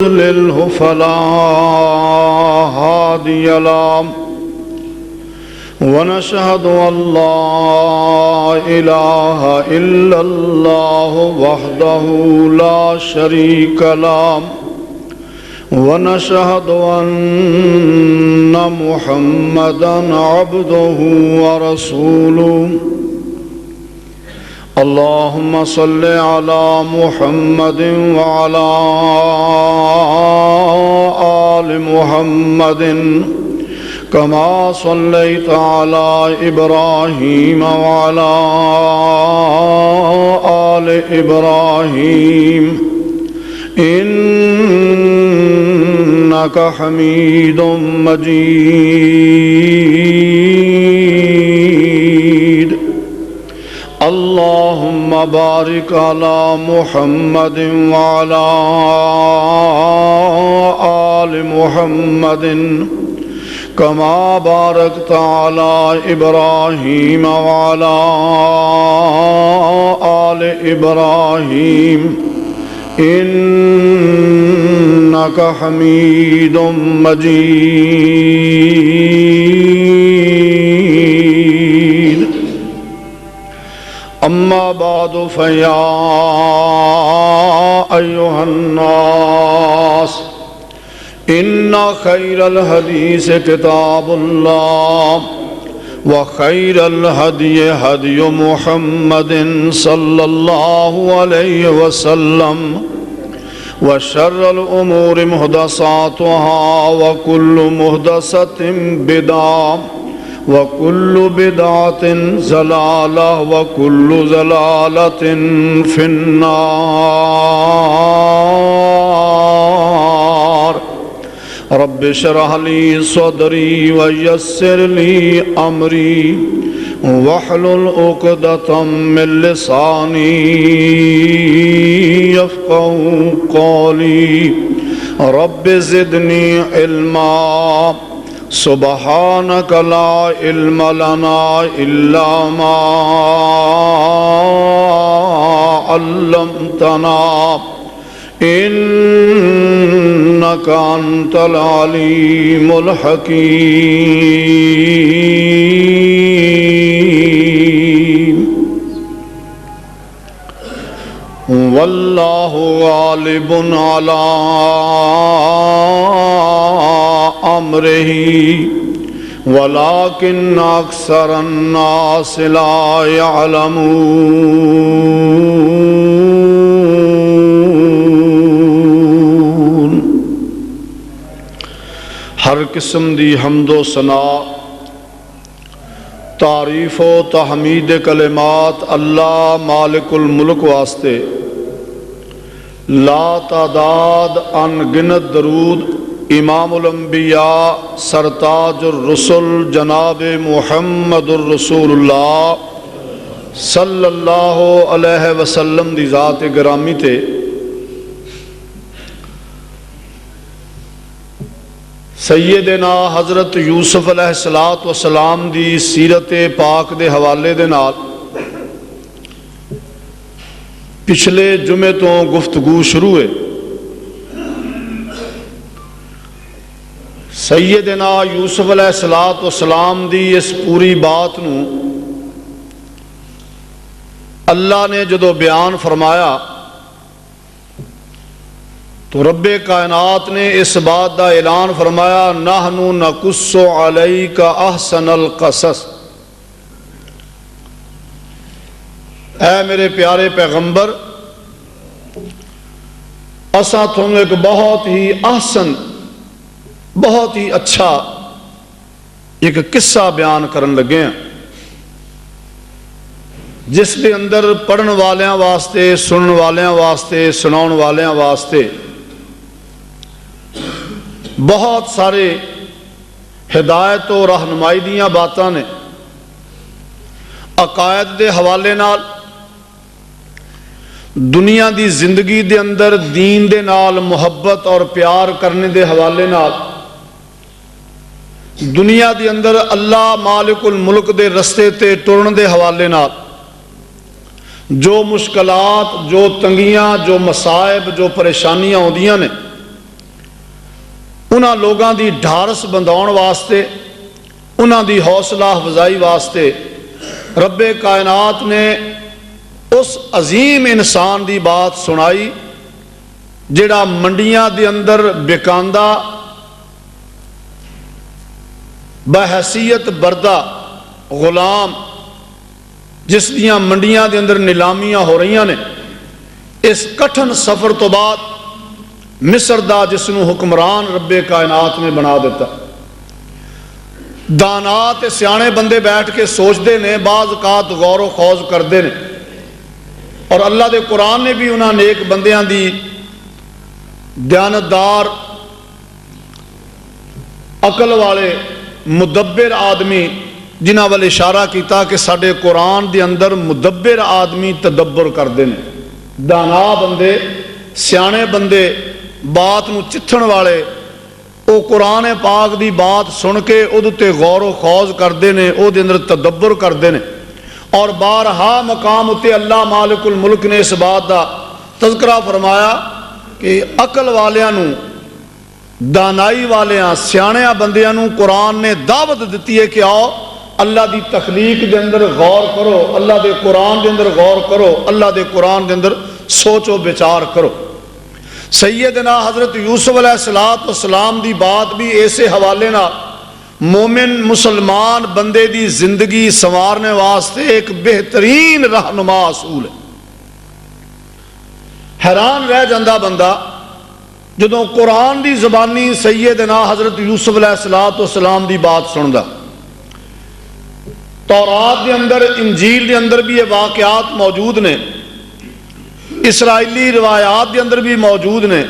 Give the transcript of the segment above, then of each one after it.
يضلله فلا هادي له ونشهد أن لا إله إلا الله وحده لا شريك له ونشهد أن محمدا عبده ورسوله اللهم صل على محمد وعلى آل محمد كما صليت على إبراهيم وعلى آل إبراهيم إنك حميد مجيد اللهم بارك على محمد وعلى آل محمد كما باركت على إبراهيم وعلى آل إبراهيم إنك حميد مجيد أما بعد فيا أيها الناس إن خير الحديث كتاب الله وخير الهدي هدي محمد صلى الله عليه وسلم وشر الأمور محدثاتها وكل محدثة بدعة وكل بدعة ضلالة وكل ضلالة في النار رب اشرح لي صدري ويسر لي أمري واحلل عقدة من لساني يفقهوا قولي رب زدني علما سبحانك لا علم لنا إلا ما علمتنا إنك أنت العليم الحكيم والله غالب على أمره ولكن أكثر الناس لا يعلمون हर किस्म दी हमदो सना तारीफ़ व तहमीद कलिमात अल्लाह मालिकुल मुल्क वास्ते ला तादाद अनगिनत दरूद इमामुल अंबिया सरताजुर रसूल जनाब मुहम्मदुर रसूलुल्लाह सल्लल्लाहु अलैहि वसल्लम दी ज़ात गिरामी ते सैयदना हज़रत यूसुफ अलैहिस्सलातु वस्सलाम दी सीरत पाक दे हवाले दे नाल पिछले जुमे तो गुफ्तगू शुरू है। सैयदना यूसुफ अलैहिस्सलातु वस्सलाम दी इस पूरी बात नू अल्लाह ने जदों बयान फरमाया तो रब्बे कायनात ने इस बात का ऐलान फरमाया नहनु नकुस्सु अलैका अहसनल कसस। ऐ मेरे प्यारे पैगंबर असा तुम एक बहुत ही अहसन बहुत ही अच्छा एक किस्सा बयान करन लगे हैं जिसके अंदर पढ़न वालियां वास्ते सुनन वालियां वास्ते सुनाउन वालियां वास्ते बहुत सारे हिदायत और रहनुमाई दियां बातां ने अकायद दे हवाले नाल दुनिया दी जिंदगी दे अंदर दीन दे नाल मुहब्बत और प्यार करने दे हवाले नाल दुनिया दे अंदर अल्लाह मालिकुल मुल्क दे रस्ते ते टुरन दे हवाले नाल जो मुश्किलात, जो तंगियां, जो मसाइब, जो परेशानियां आउंदियां ने उन्हां लोगों की ढारस बंधाउण वास्ते, उन्हां दी हौसला अफजाई वास्ते रब्बे कायनात ने उस अजीम इंसान की बात सुनाई जिहड़ा मंडियां दे अंदर बिकांदा बहैसियत बरदा गुलाम, जिस दियां मंडियां दे अंदर नीलामियां हो रही ने। इस कठिन सफर तो बाद मिस्र दा जिसनूं हुक्मरान रब्बे कायनात ने बना दिता। दाना ते सियाणे बंदे बैठ के सोचते ने, बाज़ औकात गौर खौज करते ने, और अल्लाह दे कुरान ने भी उन्हां नेक बंदियां दी दयानतदार अकल वाले मुदब्बिर आदमी जिन्हां वाल इशारा किया कि साडे कुरान दे अंदर मुदब्बिर आदमी तदब्बर करते हैं। दाना बंदे, सियाणे बंदे, बात नूं चिथण वाले, वो कुरान पाक की बात सुन के उहदे गौर खौज करते हैं, उहदे अंदर तदब्बर करते हैं। और बारहा मकाम उत्ते अल्लाह मालिकुल मुल्क ने इस बात का तज़किरा फरमाया कि अकल वालियां नूं, दानाई वालियां, सियाणियां बंदियां नूं कुरान ने दावत दी है कि आओ अल्लाह की तखलीक के अंदर गौर करो, अल्लाह के कुरान के अंदर गौर करो, अल्लाह के कुरान के अंदर सोचो विचार करो। सैयदना हजरत यूसुफ अलैहिस्सलाम की बात भी इसे हवाले ना मोमिन मुसलमान बंदे की जिंदगी संवारने वास्ते एक बेहतरीन रहनुमा असूल है। हैरान रह जाता बंदा जदों कुरान की ज़बानी सैयदना हजरत यूसुफ अलैहिस्सलाम की बात सुनता। तौरात के अंदर, इंजील के अंदर भी ये वाक़यात मौजूद ने, इसराइली रिवायात के अंदर भी मौजूद ने,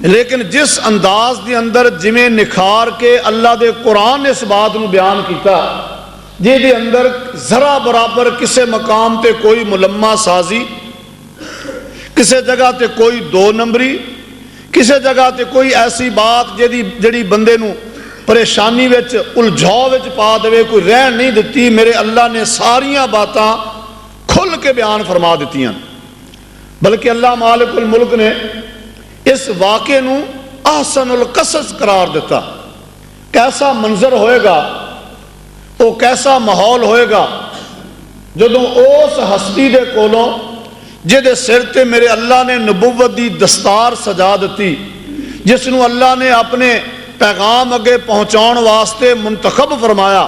लेकिन जिस अंदाज के अंदर जिमें निखार के अल्लाह के कुरान ने इस बात को बयान किया, जिहदे अंदर जरा बराबर किसी मकाम ते कोई मुलम्मा साजी, किसी जगह ते कोई दो नंबरी, किसी जगह ते कोई ऐसी बात जिहड़ी बंदे नूं परेशानी विच उलझाव विच पा देवे, कोई रहन नहीं दिती। मेरे अल्लाह ने सारिया बातां खुल के बयान फरमा दित्तियां। बल्कि अल्लाह मालिकुल मुल्क ने इस वाक़े नूं अहसनुल कसस करार दिता। कैसा मंजर होएगा, वो कैसा माहौल होएगा जदों उस हस्ती दे कोलों जिहदे सिर ते मेरे अल्लाह ने नबुव्वत दी दस्तार सजा दी, जिसनूं अल्लाह ने अपने पैगाम अगे पहुँचाउण वास्ते मुंतखब फरमाया,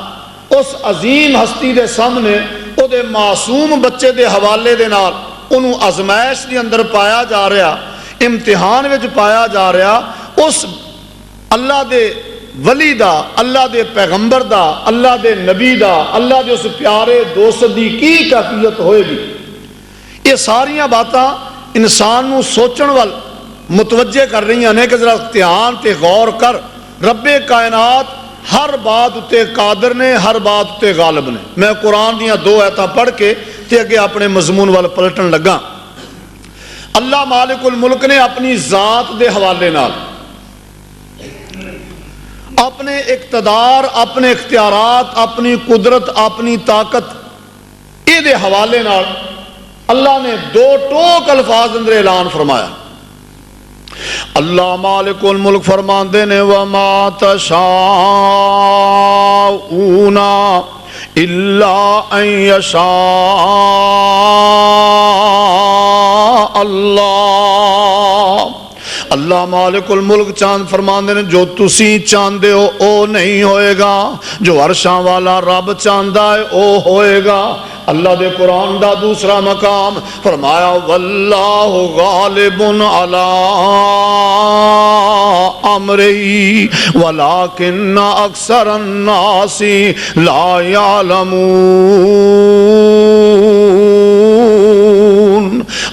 उस अजीम हस्ती के सामने उहदे मासूम बच्चे के हवाले दे नाल उन्होंने आजमाइश के अंदर पाया जा रहा, इम्तिहान में पाया जा रहा। उस अल्लाह दे वली दा, अल्लाह दे पैगंबर दा, अल्लाह दे नबी दा, अल्लाह दे उस प्यारे दोस्त की की कैफियत होएगी। ये सारिया बातां इंसान नूं सोचण वाल मुतवज्जे कर रही ने कि जरा ध्यान ते गौर कर, रब्बे कायनात हर बात उत्ते कादर ने, हर बात उत्ते गालिब ने। मैं कुरान दियां दो आयतां पढ़ के ते अगे अपने मजमून वाल पलटन लगा। अल्लाह मालिकुल मुल्क ने अपनी जात के हवाले नाल, अपने इख्तियार, अपने इख्तियारात, अपनी कुदरत, अपनी ताकत, ये हवाले नाल अल्लाह ने दो टोक अल्फाज अंदर ऐलान फरमाया। अल्लाह मालिकुल मुल्क फरमाते ने वमा तशाऊना इल्ला अन यशा अल्लाह। अल्लाह मालिकुल मुल्क चांद फरमाते ने जो तुसी चाहते हो ओ नहीं होएगा, जो अर्शां वाला रब चाहता है ओ होएगा। अल्लाह दे कुरान दा दूसरा मकाम फरमाया वल्लाहु गालिबुन अला अमरी वलाकिन्ना अक्सरन नासी ला यालमून।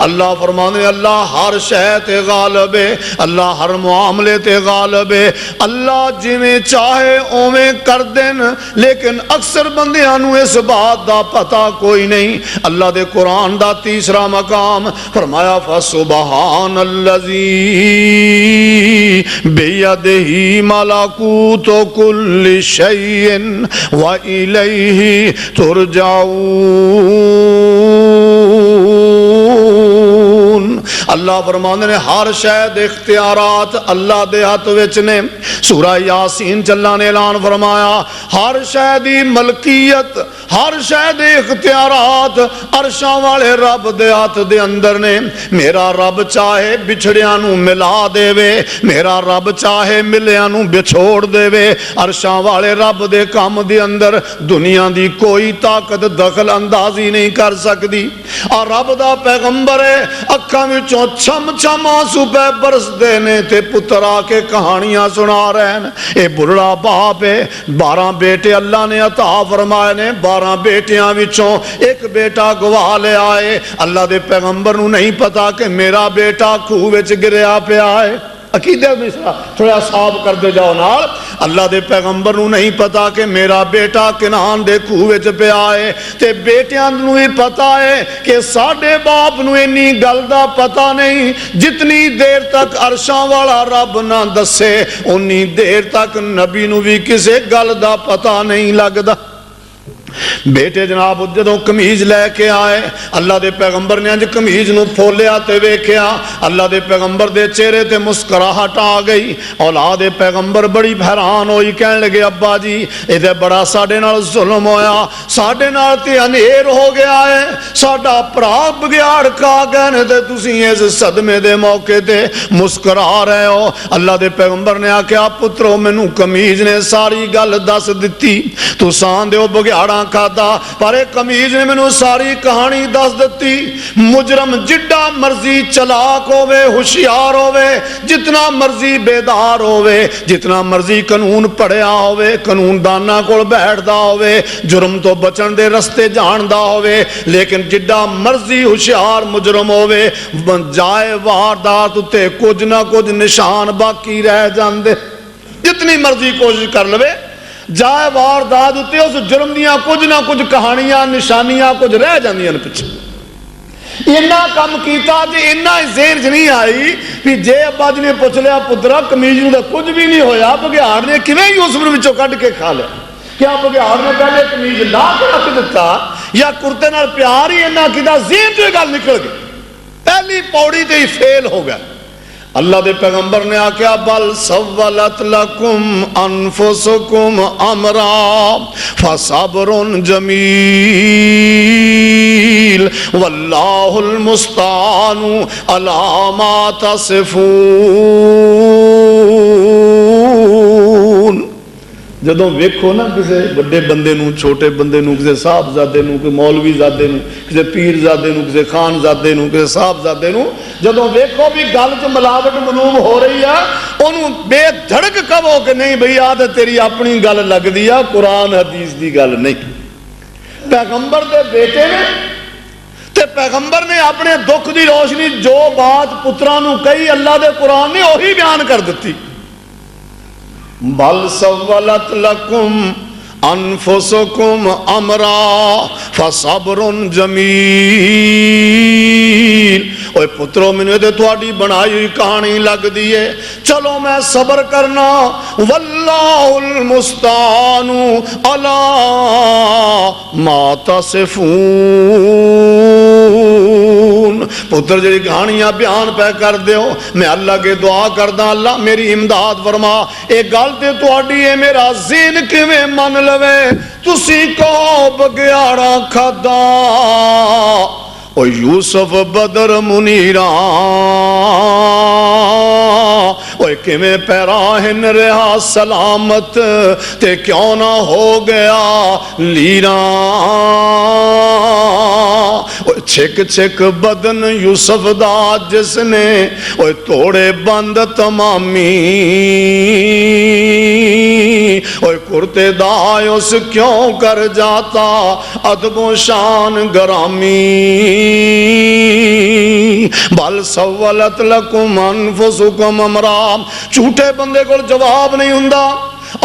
अल्लाह फरमाने अल्लाह हर शय ते गालिब है, अल्लाह हर मामले ते गालिब है। अल्लाह जिवें चाहे उवें कर देन, लेकिन अक्सर बंदियां नूं इस बात दा पता कोई नहीं। अल्लाह दे कुरान दा तीसरा मकाम फरमाया फसुबहानल्लज़ी बियदिही मलाकूतु कुल्लि शैइन व इलैहि तुरजाऊन। अल्लाह फरमांदे ने हर शय दे इख्तियारात अल्लाह दे हथ विच ने। सूरह यासीन अल्लाह ने ऐलान फरमाया हर शय दी मलकीयत हर शय दे इख्तियारात अरशां वाले रब दे हथ दे अंदर ने। मेरा रब चाहे बिछड़ियां नूं मिला देवे, मेरा रब चाहे मिलियां नूं बिछोड़ देवे। अरशां वाले रब दे काम दे अंदर दुनिया दी कोई ताकत दखल अंदाजी नहीं कर सकती। और रब दा पैगंबर है, अखां विचों छम छम आंसू पे बरसदे ने ते पुत्र आके कहानियां सुना रहे हैं। ये बुढ़ा बाप है, 12 बेटे अल्लाह ने अता फरमाए ने, 12 बेटियां विचों एक बेटा गवा ले आए। अल्लाह दे पैगंबर नूं नहीं पता कि मेरा बेटा खूह विच गिरिया पिया है। अकीदे में थोड़ा साफ करते जाओ नाल। अल्लाह दे पैगंबर नूं नहीं पता कि मेरा बेटा किनान दे खूह विच पिया है। ते बेटियां नूं भी पता है कि साडे बाप नूं इन्नी गल दा पता नहीं। जितनी देर तक अरशां वाला रब ना दसे उन्नी देर तक नबी नूं भी किसी गल दा पता नहीं लगदा। बेटे जनाब जदों कमीज लैके आए, अल्लाह दे पैगंबर ने अज कमीज नूं फोलिया ते वेख्या, अल्लाह दे पैगंबर दे चेहरे ते मुस्कुराहट आ गई। औलाद दे पैगंबर बड़ी हैरान होई, कहण लगे अब्बा जी इहदे बड़ा साडे नाल जुल्म होया, साडे नाल ते अनेर हो गया है, साडा भरा बगियाड़ खा गए ने ते तुसीं इस सदमे दे मौके ते मुस्कुरा रहे हो। अल्लाह दे पैगंबर ने आख्या पुत्रो मैनू कमीज ने सारी गल दस दित्ती, तुसां दे बगियाड़ा खादा पर कमीज ने मैनू सारी कहानी दस दी। मुजरम जिड्डा मर्जी चलाक होवे होशियार होवे, जितना मर्जी बेदार होवे, जितना मर्जी कानून पढ़िया होवे, कानूनदाना कोल बैठदा होवे, जुर्म तो बचन दे रस्ते जानदा होवे, लेकिन जिड्डा मर्जी होशियार मुजरम होवे जाए वारदात उत्ते कुछ ना कुछ निशान बाकी रह जांदे। जितनी मर्जी कोशिश कर लवे जाए वारदात उत्ते उस जुर्म दियां कुछ ना कुछ कहानियां निशानियां कुछ रह जांदियां ने पिछे। इन्ना कम कीता जे इन्ना ज़हन च नहीं आई कि जे अब्बा जी ने पूछ लिया पुत्रा कमीज नूं कुछ भी नहीं होया, बघियाड़ ने किवें यूसुफ नूं विचों कढ के खा लिया? क्या बघियाड़ ने पहले कमीज ला के रख दिता या कुर्ते नाल प्यार ही इन्ना कीता? ज़हन चों गल निकल गई, पहली पौड़ी ते ही फेल हो गया। अल्लाह दे पैगंबर ने आख्या बल सव्वलत लकुम अनफुसुकुम अमरा फसब्रुन जमील वल्लाहुल मुस्तानु अला मा तसिफून। जदों वेखो ना किसी बड़े बंदे नूं, छोटे बंदे नूं, किसी साहबजादे नूं, कोई मौलवीजादे नूं, किसी पीरजादे नूं, किसी खानजादे नूं, किसी साहबजादे नूं, जदों वेखो भी गल च मिलावट मालूम हो रही है, उन्होंने बेधड़क कहो कि नहीं भई आ ते तेरी अपनी गल लगदी आ, कुरान हदीस दी गल नहीं। पैगंबर दे बेटे ने ते पैगंबर ने अपने दुख दी रोशनी जो बात पुत्रां नूं कही अल्लाह दे कुरान ने ओही बयान कर दित्ती। बल सव्वलत लकुम अनफुसुकुम अमरा फसब्रुन जमील। ओए पुत्रो मैनू ते तुहाडी बनाई हुई कहानी लगदी है, चलो मैं सबर करना। वल्लाहुल मुस्तानु अला मा तसिफून। पुत्र जी कहानियां बयान पै कर दो, मैं अल्लाह के दुआ करदा अल्लाह मेरी इमदाद फरमा। एक गल ते तुहाडी है, मेरा ज़हन किवें मन लवे? तुसी कहो बगियाड़ा खादा ओ यूसुफ बदर मुनीरा, ओए किवें पैरा हिन रहा सलामत ते क्यों ना हो गया लीरा। ओए छिक छिक बदन यूसुफ दा जिसने ओए तोड़े बंद तमामी, ओए कुर्ते दायुस क्यों कर जाता अदबो शान गरामी। बल सव्वलत लकुम अनफुसुकुम अमरा। झूठे बंदे को जवाब नहीं हुंदा,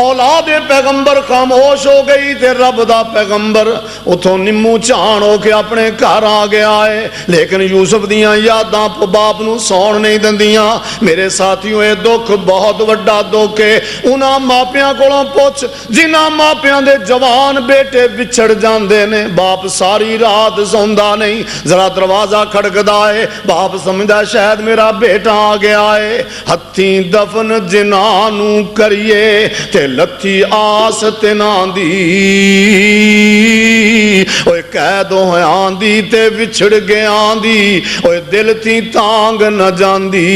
औलाद पैगंबर खामोश हो गई ते रब दा पैगंबर उथों निम्मू झाण हो के अपने घर आ गया है। लेकिन यूसुफ दियां यादां बाप नूं सौण नहीं दिंदियां। मेरे साथियों, ये दुख बहुत वड्डा दुख है। उन्हां मापियां कोलों पुछ जिन्हां मापियां दे जवान बेटे विछड़ जांदे ने, बाप सारी रात सौंदा नहीं। जरा दरवाजा खड़कदा है, बाप समझदा शायद मेरा बेटा आ गया है। हत्थी दफन जिन्हां नूं करिए ते लथी आस तिन्हां दी, ओए कैद होयां दी ते विछड़ गयां दी, ओए दिल थी तांग न जांदी।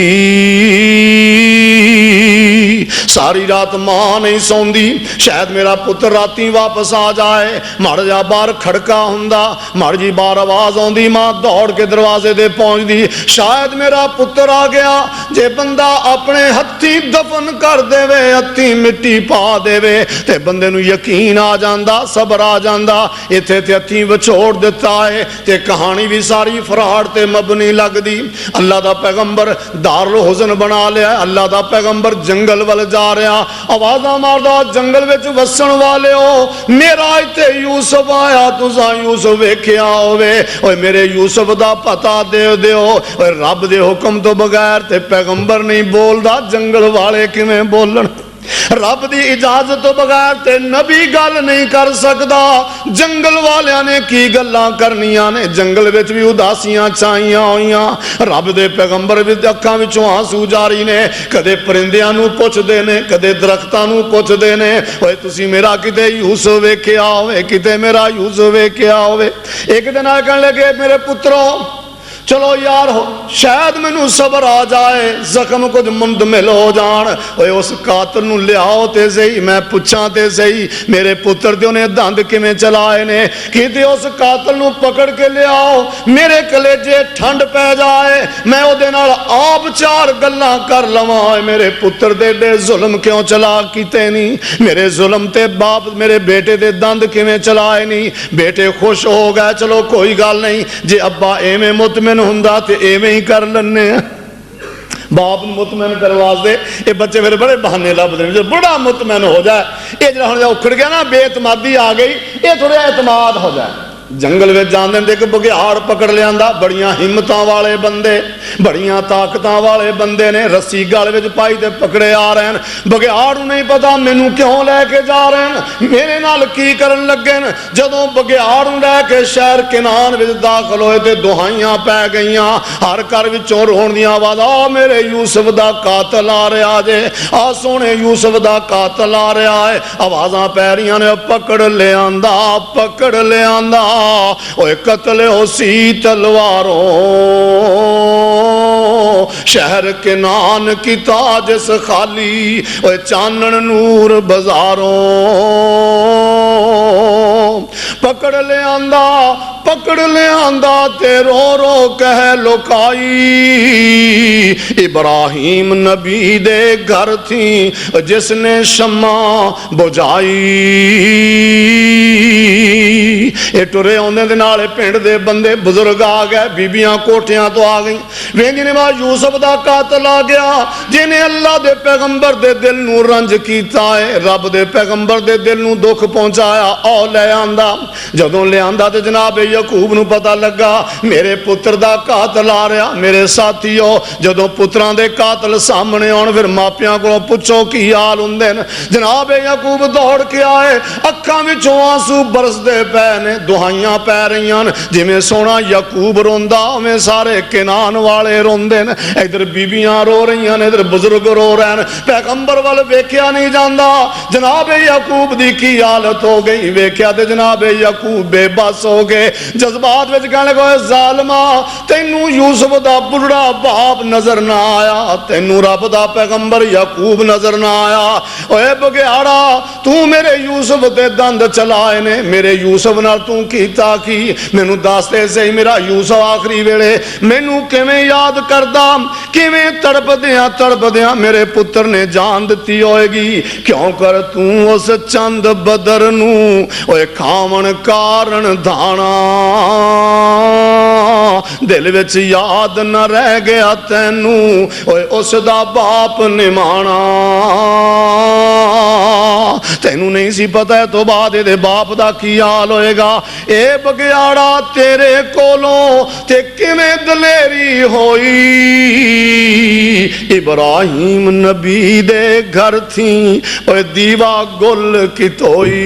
सारी रात मां नहीं सौंदी, शायद मेरा पुत्र राती वापस आ जाए। मड़ जा बाहर खड़का हुंदा, मड़ जी बाहर आवाज आउंदी, मां दौड़ के दरवाजे दे पहुंचदी, शायद मेरा पुत्र आ गया। जे बंदा अपने हत्थी दफन कर देवे, हत्थी मिट्टी पा देवे ते बंदे नूं यकीन आ जांदा, सबर आ जांदा। इत्थे ते हत्थी विछोड़ दिता है ते कहानी भी सारी फराड़ ते मबनी लगदी। अल्लाह दा पैगंबर दारुल हुज़न बना लिया। अल्लाह दा पैगंबर जंगल वल जा रहा, आवाज़ां मारदा, जंगल विच वसण वाले हो, मेरा इत्थे यूसुफ आया, तुसां यूसुफ वेखिया होवे, ओए मेरे यूसुफ दा पता दे दिओ। ओए रब दे हुक्म तो बगैर ते पैगंबर नहीं बोलदा, जंगल वाले किवें बोलन? रब की इजाजत तो बगैर ते नबी गल नहीं कर सकता। जंगल वालियां ने की गल्लां करनियां ने, जंगल विच भी उदासियां छाइयां होइयां। रब दे पैगंबर विच अखां विचों आंसू जारी ने, कदे परिंदियां नूं पुछदे ने, कदे दरख्तां नूं पुछदे ने, ओए तुसीं मेरा किते यूसुफ वेखिया होवे, किते मेरा यूसुफ वेखिया होवे। एक दिन आ कहण लगे, मेरे पुत्रो चलो यार, शायद मैनू सबर आ जाए, जख्म कुछ मुंदमिल हो जान। ओए उस कातिल नूं लियाओ ते सही, मैं पुछां ते सही मेरे पुत्र दे उन्हें दंद किवें चलाए ने, किते उस कातिल नूं पकड़ के लियाओ, मेरे कलेजे ठंड पै जाए, मैं उहदे नाल आप चार गल्लां कर लवां। मेरे पुत्र दे एडे जुल्म क्यों चला कीते नहीं, मेरे जुल्म ते बाप मेरे बेटे दे दंद किवें चलाए नहीं। बेटे खुश हो गए, चलो कोई गल नहीं, जे अब्बा एवें मुतमिन हुंदा ते एवें ही कर लन्ने। बाप मुतमैन करने वास्ते ये बच्चे फिर बड़े बहाने लभदे ने, जो बड़ा मुतमैन हो जाए, ये जो हुण उखड़ गया ना, बेतमादी आ गई, ये थोड़ा एतमाद हो जाए। जंगल में जाने एक बघियाड़ पकड़ लिया, बड़िया हिम्मतां वाले बंदे, बड़िया ताकतां वाले बंदे ने, रस्सी गल विच पाई ते पकड़े आ रहे हैं। बघियाड़ नूं नहीं पता मैनू क्यों लैके जा रहे हैं, मेरे नाल की करन लगे ने। जदों बघियाड़ नूं लैके शहर किनान विच दाखिल होए ते दुहाइयां पै गईयां, हर घर विचों रोण दीयां आवाज़ां, आ मेरे यूसुफ दा कातल आ रहा जे, आ सोहणे यूसुफ दा कातल आ रहा है। आवाज़ां पै रहियां ने, पकड़ लियांदा, पकड़ लियांदा, ओए कत्ल होसी तलवारों, शहर के नान की ताजिस खाली, ओए चानन नूर बाजारों। पकड़ ले आंदा, पकड़ ले आंदा, ते रो रो कह लुकाई, इब्राहिम नबी दे घर थी जिसने शम्मा बुझाई। ये टुरे आने दे नाल पिंड दे बंदे बुजुर्ग आ गए, बीबियां कोठियां तो आ गई, वेंदी ने बात यूसुफ दा कातल आ गया, जिन्हें अल्लाह दे पैगंबर दे दिल नूं रंज कीता है, रब दे पैगंबर दे दिल नूं दुख पहुंचाया। आओ ले आंदा, जदों ले आंदा ते जनाब याकूब नूं पता लगा मेरे पुत्र दा कातल आ रहा। मेरे साथियों, जदों पुत्रां दे कातल सामने आउण, फिर मापियां कोलों पुछो की हाल हुंदे ने। जनाब याकूब दौड़ के आए, अखां विचों आंसू बरसदे पै ने, दुहाइयां पै रहियां ने। जिवें सोहना याकूब रोंदा, उवें सारे किनान वाले रोंदे ने। इधर बीबियां रो रही ने, इधर बुजुर्ग रो रहे हैं। पैगंबर वाल वेख्या नहीं जाता। जनाब याकूब दी की हालत हो गई, वेख्या ते जनाब याकूब बेबस हो गए। जज्बात विच कहने लगे, जालिमा तैनू यूसुफ दा बुढ़ा बाप नजर ना आया, तैनू रब दा पैगंबर याकूब नजर ना आया। ओए बघियाड़ा, तू मेरे यूसुफ दे दंद चलाए ने, मेरे यूसुफ नाल तू कीता की, मैनू दस दे सही, मेरा यूसुफ आखिरी वेले मैनू किवें याद करदा, किवें तड़पदियां मेरे पुत्र ने जान दी होएगी। क्यों कर तू उस चंद बदर नू ओए खावन कारण दाना, दिल विच याद न रह गया तैनू ओए उस दा बाप निमाना। तैनू नहीं सी पता है तो बाद ये बाप दा की हाल होएगा। ए बगियाड़ा तेरे कोलों ते किवें दलेरी होई, इब्राहिम नबी दे घर थी ओए दीवा गुल कितोई।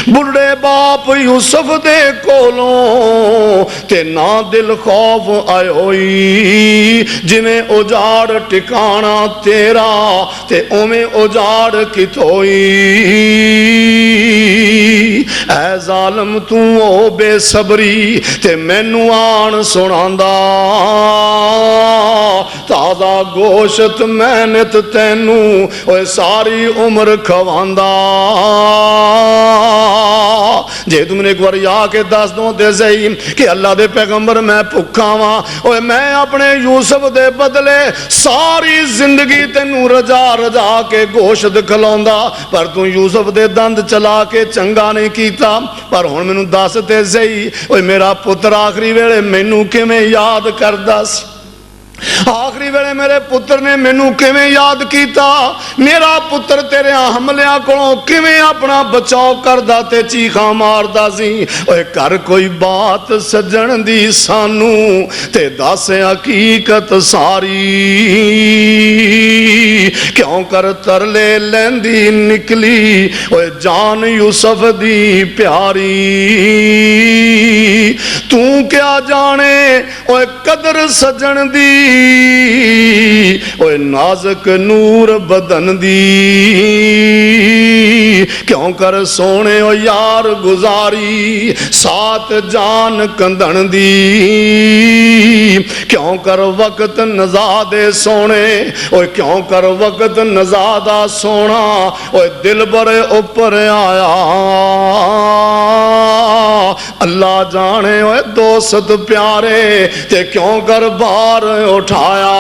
बुढ़े बाप यूसुफ दे कोलों ते ना दिल खौफ आयोई, जिवें उजाड़ टिकाना तेरा ते उवें उजाड़ कितोई। ऐ जालम तू ओ बेसबरी ते मैनू आन सुनांदा, ताजा गोशत मेहनत तैनू ओए सारी उम्र खवांदा। जे तू मैंने एक बार आके दस दो ते सही कि अल्लाह दे पैगंबर मैं भुखा वां, ओए मैं अपने यूसुफ दे बदले सारी जिंदगी तैनू रजा रजा के गोशत खिलाउंदा, पर तू यूसुफ दे दंद चला के चंगा नहीं कीता। पर हुण मैनू दस ते सही ओए मेरा पुत्र आखिरी वेले मैनू किवें याद करदा सी, आखिरी वेले मेरे पुत्र ने मैनू किवें याद किया, मेरा पुत्र तेरे हमलियां कोलों किवें अपना बचाव करदा ते चीखा मारदा सी। ओए कर कोई बात सजण दी सानू ते दस हकीकत सारी, क्यों कर तरले लैंदी निकली ओए जान यूसुफ दी प्यारी। तू क्या जाने ओए कदर सजण दी, ओए नाजक नूर बदन दी, क्यों कर सोने ओ यार गुजारी सात जान कंदन दी। क्यों कर वक्त नजादे सोने ओए क्यों कर वक्त नजादा सोना, ओए दिल बरे ऊपर आया अल्लाह जाने ओए दोस्त प्यारे ते क्यों कर बार उठाया।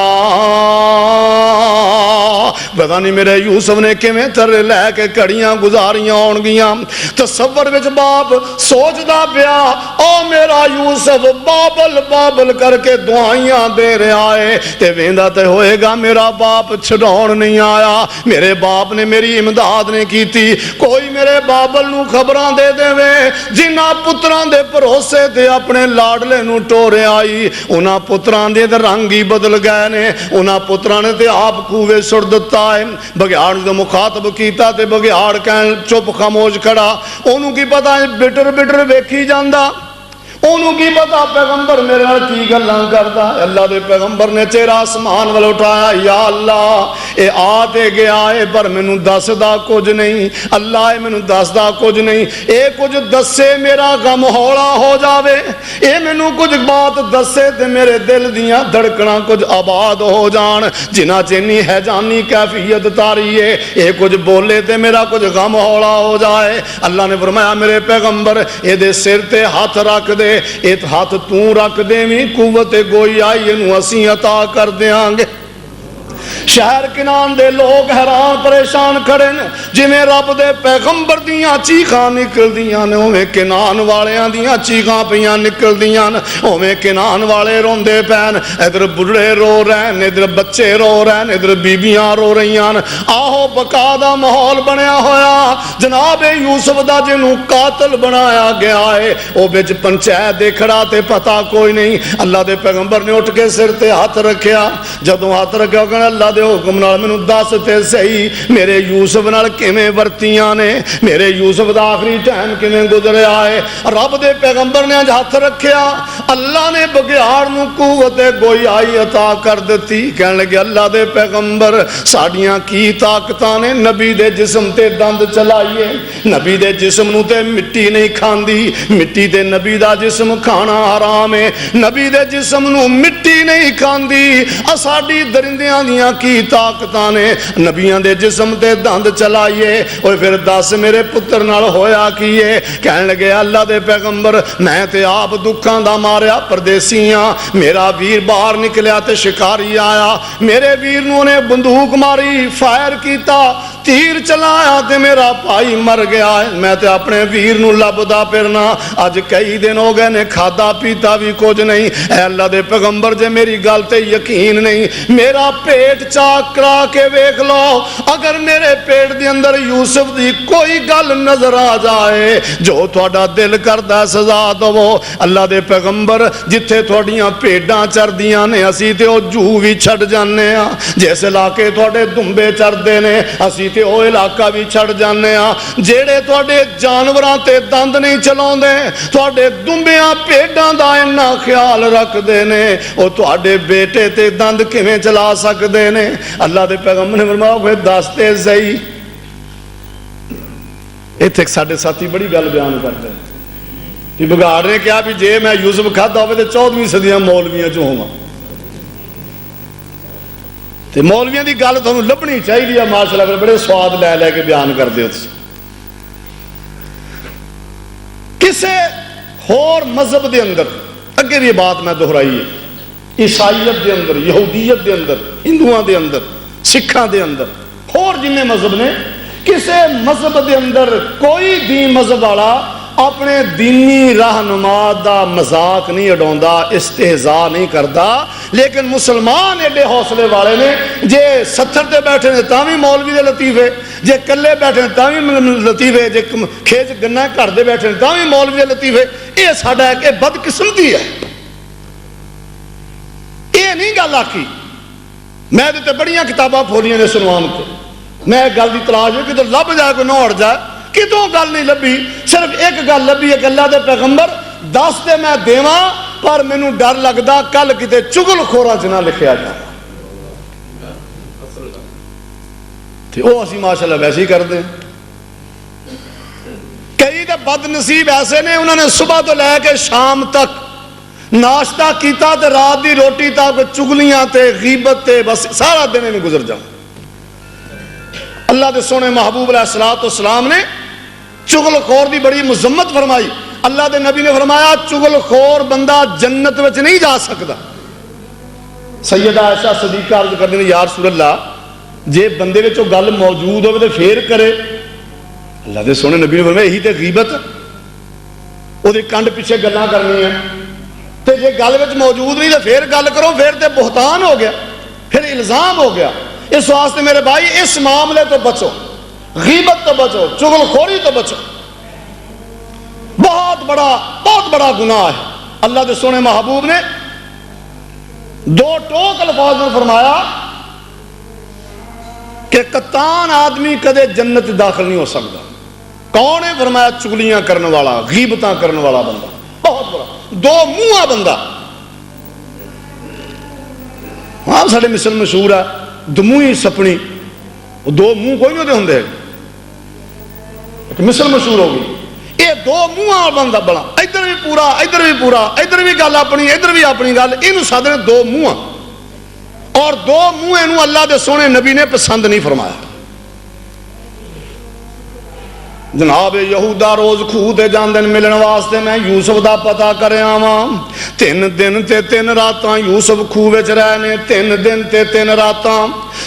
पता नहीं मेरे यूसुफ ने किवें तरले लैके घड़ियां गुजारियां होणगियां। तसव्वुर विच बाप सोचदा पिया ओ मेरा यूसुफ बाबल बाबल करके दुआइयां दे रहा है ते वेंदा ते होएगा मेरा बाप छड़ाउण नहीं आया, मेरे बाप ने मेरी इमदाद नहीं कीती। कोई मेरे बाबल नूं खबरां दे देवे जिन्हां पुत्रां दे भरोसे ते अपने लाडले नूं टोरे आई, उन्हां पुत्रां दे रंग ही बदल गए ने, उन्हां पुत्रां ने ते आप कूवे सुट दिता है। बघियाड़ ने मुखातब किया ते बघियाड़ कहन चुप खामोश खड़ा, ओनू की पता बिटर बिटर वेखी जांदा, ओनू की पता पैगंबर मेरे नाल की गल्लां करदा। अल्लाह दे पैगंबर ने चेहरा आसमान वाल उठाया, या अल्लाह ए आ ते गया है पर मैनू दसदा कुछ नहीं, अल्लाह मैनू दसदा कुछ नहीं, ए कुछ दसे मेरा गम हौला हो जावे, ए मैनू कुछ बात दसे ते मेरे दिल दियां धड़कना कुछ आबाद हो जान, जिन्हां च इन्नी हैजानी कैफियत तारी है, ए कुछ बोले ते मेरा कुछ गम हौला हो जाए। अल्लाह ने फरमाया मेरे पैगंबर एदे सिर ते हाथ रख दे, एक हाथ तू रख देवी कुवत गोई आई इनू असी अता कर देंगे। शहर किनान दे लोग हैरान परेशान खड़े ने, जिवें रब दे पैगंबर दियां चीखां निकलदियां ने उवें किनान वालियां दियां चीखां पियां निकलदियां ने, उवें किनान वाले रोंदे पैन, इधर बुढ़े रो रहे हैं, इधर बच्चे रो रहे हैं, इधर बीबियां रो रही हैं। आहो बका दा माहौल बनया होया, जनाब यूसुफ दा जिन्हों कातल बनाया गया है वो बिच पंचायत दे खड़ा ते पता कोई नहीं। अल्लाह दे पैगंबर ने उठ के सिर ते हाथ रखिया, जदों हाथ रखिया कहना अल्लाह दे हुक्म नाल मैनू दस ते सही मेरे यूसुफ नाल किवें वरतियां ने, मेरे यूसुफ दा आखिरी टाइम किवें गुजरिया है। रब दे पैगंबर ने हाथ रखिया, अल्लाह ने बघियाड़ नूं कुव्वत गोयाई अता कर दी। कहण लगे अल्लाह दे पैगंबर साडियां की ताकतां ने, नबी दे जिस्म ते दंद चलाइए, नबी दे जिस्म नूं ते मिट्टी नहीं खांदी, मिट्टी ते नबी दा जिस्म खाना हराम है, नबी दे जिस्म नूं मिट्टी नहीं खांदी। साडी दरिंदियां दियां की ताकतां ने, नबियां दे जिस्म ते दंद चलाइए। और फिर दस मेरे पुत्र नाल होया की है। कहण लगे अल्लाह दे पैगंबर मैं ते आप दुखां दा मारिया परदेसी हां, मेरा वीर बाहर निकलिया ते शिकारी आया, मेरे वीर नूं ने बंदूक मारी, फायर किया तीर चलाया ते मेरा भाई मर गया है, मैं ते अपने वीर नूं लभदा फिरना, अज कई दिन हो गए ने खादा पीता भी कुछ नहीं। ऐ अल्लाह दे पैगंबर जे मेरी गल ते यकीन नहीं, मेरा पेट चाक करा के वेख लो, अगर मेरे पेट दे अंदर यूसुफ दी कोई गल नजर आ जाए जो तुहाडा दिल करदा सजा दवो। अल्लाह दे पैगंबर जिथे तुहाडियां भेडां चरदियां ने असी ते ओ जू भी छड़ जाने आ, जिस इलाके तुहाडे दुंबे चरदे ने असी ते ओ इलाका भी छड़ जाने आ, जेड़े तुहाडे जानवरां ते दंद नहीं चलाउंदे तुहाडे दुंबियां भेडां दा इन्ना ख्याल रखदे ने, ओ तुहाडे बेटे ते दंद किवें चला सकदे ने। अल्लाह दे पैगंबर ने फरमाया फिर दस ते सही। इत्थे साडे साथी बड़ी गल बयान करदे कि बघाड़ ने कहा भी जे मैं यूसुफ खादा होवे ते 14वीं सदी मौलवियां चों होवां, ते मौलवियां दी गल तुहानूं लभनी चाहिदी है माशाअल्लाह, बड़े स्वाद लै लै के बयान करदे हो। किसे होर मजहब दे अंदर अगे भी बात मैं दोहराई है, ईसाईयत दे अंदर, यहूदीयत दे अंदर, हिंदुआं दे अंदर, सिखां दे अंदर, होर जिन्ने मजहब ने, किसे मजहब दे अंदर कोई दीन मजहब वाला अपने दीनी रहनुमा दा मजाक नहीं उड़ाउंदा, इस्तेहजा नहीं करता। लेकिन मुसलमान एडे हौसले वाले ने, जे सत्थर ते बैठे ने तां भी मौलवी दे लतीफे, जे कल्ले बैठे ने तां भी लतीफे, जे खेच गन्ना घर दे बैठे ने तां भी मौलवी दे लतीफे। ये साडा एक बदकिस्मती है, ये नहीं गल आखी। मैं ते बड़ियां किताबां फोलियां ने सुनवान के, मैं गल की तलाश है कि लभ जाए कोई नौड़ जाए, कितों गल नहीं लभी, सिर्फ एक गल लभी है कि अल्लाह दे पैगंबर दस ते मैं देवां, पर मैनू डर लगदा कल किते चुगलखोरां च ना लिखिया जाए। ते ओ असीं माशाअल्लाह वैसे ही करदे। कई ते बदनसीब ऐसे ने, उन्होंने सुबह तो लैके शाम तक नाश्ता किया ते रात की रोटी तक चुगलियां ते गीबत ते बस सारा दिन इन्हें गुजर जाओ। अल्लाह के सोने महबूब अलैहिस्सलाम ने चुगलखोर की बड़ी मुजम्मत फरमाई। अल्लाह के नबी ने फरमाया चुगलखोर बंदा जन्नत में नहीं जा सकता। सैयदा आयशा सदीका अर्ज करते हैं या रसूल अल्लाह, जे बंदे में गल मौजूद हो तो फिर करे। अल्लाह के सोने नबी ने फरमाया यही तो गीबत, वो कंड पिछे गल्लां करनी है, तो जे गल में मौजूद नहीं तो फिर गल करो, फिर तो बुहतान हो गया, फिर इल्जाम हो गया। इस वास्ते मेरे भाई इस मामले तो बचो, गीबत तो बचो, चुगलखोरी तो बचो, बहुत बड़ा गुनाह है। अल्लाह के सोने महबूब ने दो टोक अल्फाज में फरमाया कि कतान आदमी कदे जन्नत दाखिल नहीं हो सकता। कौन है? फरमाया चुगलियां करने वाला, गीबतां करने वाला बंदा, बहुत बड़ा दो मुंहा बंदा। हाँ साडे मिसल मशहूर है दमूही सपनी, दो मुंह कोई नहीं होंगे, एक मिसल मशहूर होगी। ये दो मुंह बंदा बड़ा, इधर भी पूरा, इधर भी पूरा, इधर भी गल अपनी, इधर भी अपनी गल, इनू साधे दो मुंह। और दो मुंह इनू अल्लाह के सोने नबी ने पसंद नहीं फरमाया। जनाब यहूदा रोज खूह ते जांदे मिलने वास्ते, मैं यूसुफ दा पता कर आवां। 3 दिन ते 3 रातां यूसुफ खूह विच रहे ने, 3 दिन ते 3 रातां।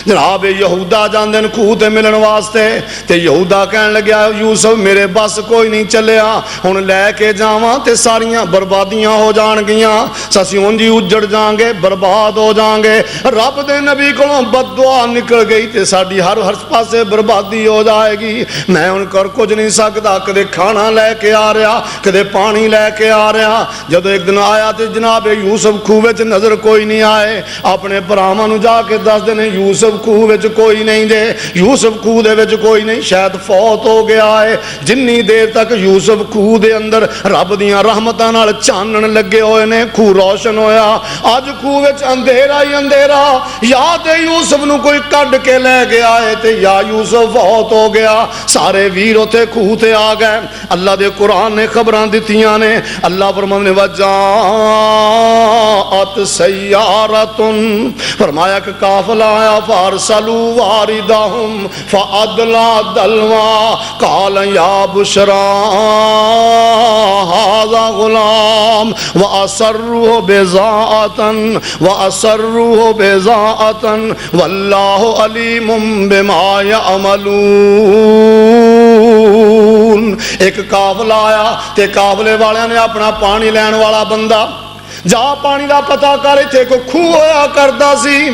जनाब यहूदा जांदे खूह ते मिलने वास्ते, ते यहूदा कहन लग्या यूसुफ मेरे बस कोई नहीं चलिया, हुण लैके जावां ते सारियां बर्बादियां हो जाणगियां, असीं उंज ही उजड़ जांगे, बर्बाद हो जाएंगे। रब दे नबी कोलों बददुआ निकल गई ते साडी हर पासे बर्बादी हो जाएगी। मैं हुण कर कुछ नहीं सकता, कदे खाना लैके आ रहा, कदे पानी लैके आ रहा। जदों एक दिन आया तो जनाब यूसुफ खूह विच नजर कोई नहीं आए। अपने भरावां नूं जाके दसदे ने यूसुफ खूह विच कोई नहीं जे, यूसुफ खूह दे विच कोई नहीं, शायद फौत हो गया है। जिन्नी देर तक यूसुफ खूह दे अंदर रब दियां रहमतां नाल चानण लगे हुए ने, खूह रोशन होया। अज खूह विच अंधेरा ही अंधेरा, या ते यूसुफ नूं कोई कढ के लै गया है ते या यूसुफ फौत हो गया। सारे वीर उत्थे खूह ते आ गए। अल्लाह दे कुरान ने खबरां दित्तियां ने। अल्लाह फरमाने वजाअत सय्यारतुन, फरमाया कि काफिला आया, वारसलू वारिदहुम फअदला दलवा काल या बुशरा हाज़ा गुलाम व असर्रुहु बिज़ाअतन वल्लाहु अलीमुम बिमा यअमलून। एक काफला आया ते काफले वालियां ने अपना पानी लैण वाला बंदा जा पानी का पता कर, इत्थे कोई खूह होया करदा सी,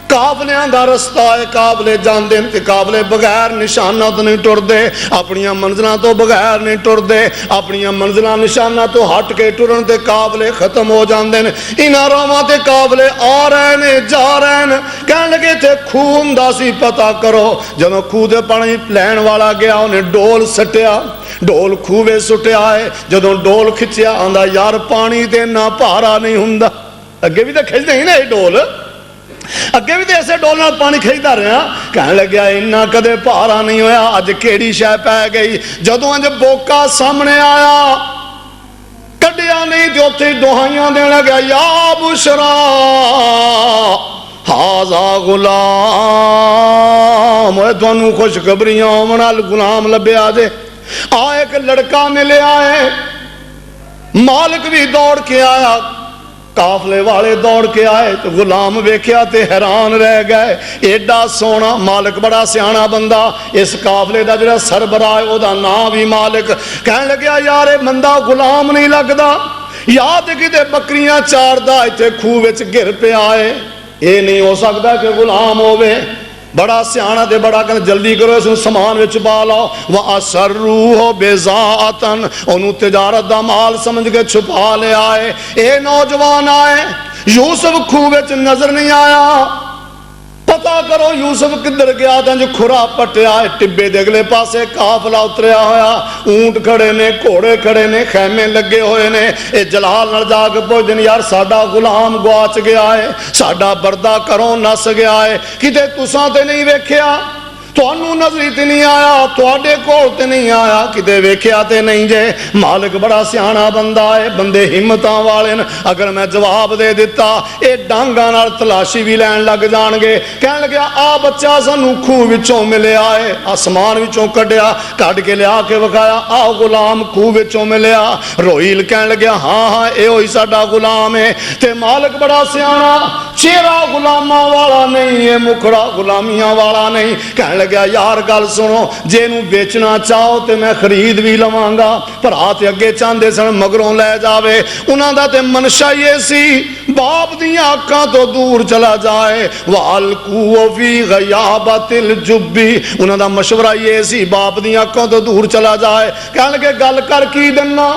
काफलियां दा रस्ता है, काफले जांदे ते काफले बगैर निशाना तो नहीं टुरदे, अपनियां मंजिलां तो बगैर नहीं टुरदे, अपनियां मंजिलां निशाना तो हट के टुरन ते काफले खत्म हो जांदे ने। इन्हां रावां ते काफले आ रहे ने जा रहे ने, कहण लगे इत्थे खूह हुंदा सी, पता करो। जदों खूह ते पानी लैण वाला गया, उन्हें डोल सट्टिया, डोल खूहे सुटिया है। जदों डोल खिंचिया आंदा यार पानी ते इन्ना भारा नहीं हुंदा। अगे भी तो खिंचदे ही ना ये डोल, अगे भी तो ऐसे डोल नाल पानी खिंचदा रहा। कहण लग्या इन्ना कदे भारा नहीं होया, अज केड़ी शै पै गई। जदों अज बोका सामने आया, कड्डिया नहीं ते उत्थे दुहाइयां देण लग्या या बुशरा हाज़ा गुलाम, तुहानू खुशखबरियां होवन वाल गुलाम लभ्या जे। आ एक लड़का मिलिया है, मालिक भी दौड़ के आया, काफले वाले दौड़ के आए तो गुलाम वेख्या ते हैरान रह गए। एडा सोना मालिक, बड़ा सियाना बंदा, इस काफले का जो सरबराह ओदा नाम भी मालिक। कहन लग्या यार ये बंदा गुलाम नहीं लगता, याद किते बकरियां चारदा इत्थे खूह विच गिर पिया है, ये नहीं हो सकता कि गुलाम होवे। बड़ा सियाना ते बड़ा कहना जल्दी करो इसनूं समान विच पा लो। व असर्रूहु बिज़ाअतन, ओनू तिजारत दा माल समझ के छुपा ले आए। ये नौजवान आए, यूसुफ खूह विच नजर नहीं आया, पता करो यूसुफ किधर गया। तंज खुरा पटिया है, टिब्बे दे अगले पासे काफला उतरिया होया, ऊंट खड़े ने, घोड़े खड़े ने, खैमे लगे हुए ने। ये जलाल नाल जाके पुछदे ने यार साडा गुलाम गुआच गया है, साडा बरदा घरों नस गया है, किते तुसां ते नहीं वेख्या, तुहानू नजरी ते नहीं आया, तुहाडे कोल ते नहीं आया, किते वेख्या ते नहीं जे। मालिक बड़ा सियाना बंदा है, बंदे हिम्मतां वाले ने। अगर मैं जवाब दे दिता ये डांगां नाल तलाशी भी लैण लग जाणगे। कहण लग्या आ बच्चा सानू खूह विचों मिलिया है, आसमान विचों कढिया, कढ के लिया के विखाया, आ गुलाम खूह विचों मिलिया। रोहील कहण लग्या हाँ हाँ ये ही साडा गुलाम है। ते मालिक बड़ा सियाना, चेहरा गुलामां वाला नहीं है, मुखड़ा गुलामियां वाला नहीं। कहण गया यार गल सुनो, जे नू बेचना चाहो तो मैं खरीद भी लवांगा। भरा ते अगे चाहते सन मगरों लै जावे, उन्हां दा ते मनशा ये सी बाप दियां अखां तो दूर चला जाए। वालकू फी गयाबतिल जुब्बी, उन्हां दा मशवरा ये सी बाप दियां अखां तो दूर चला जाए। कहण लगे गल कर की दिना,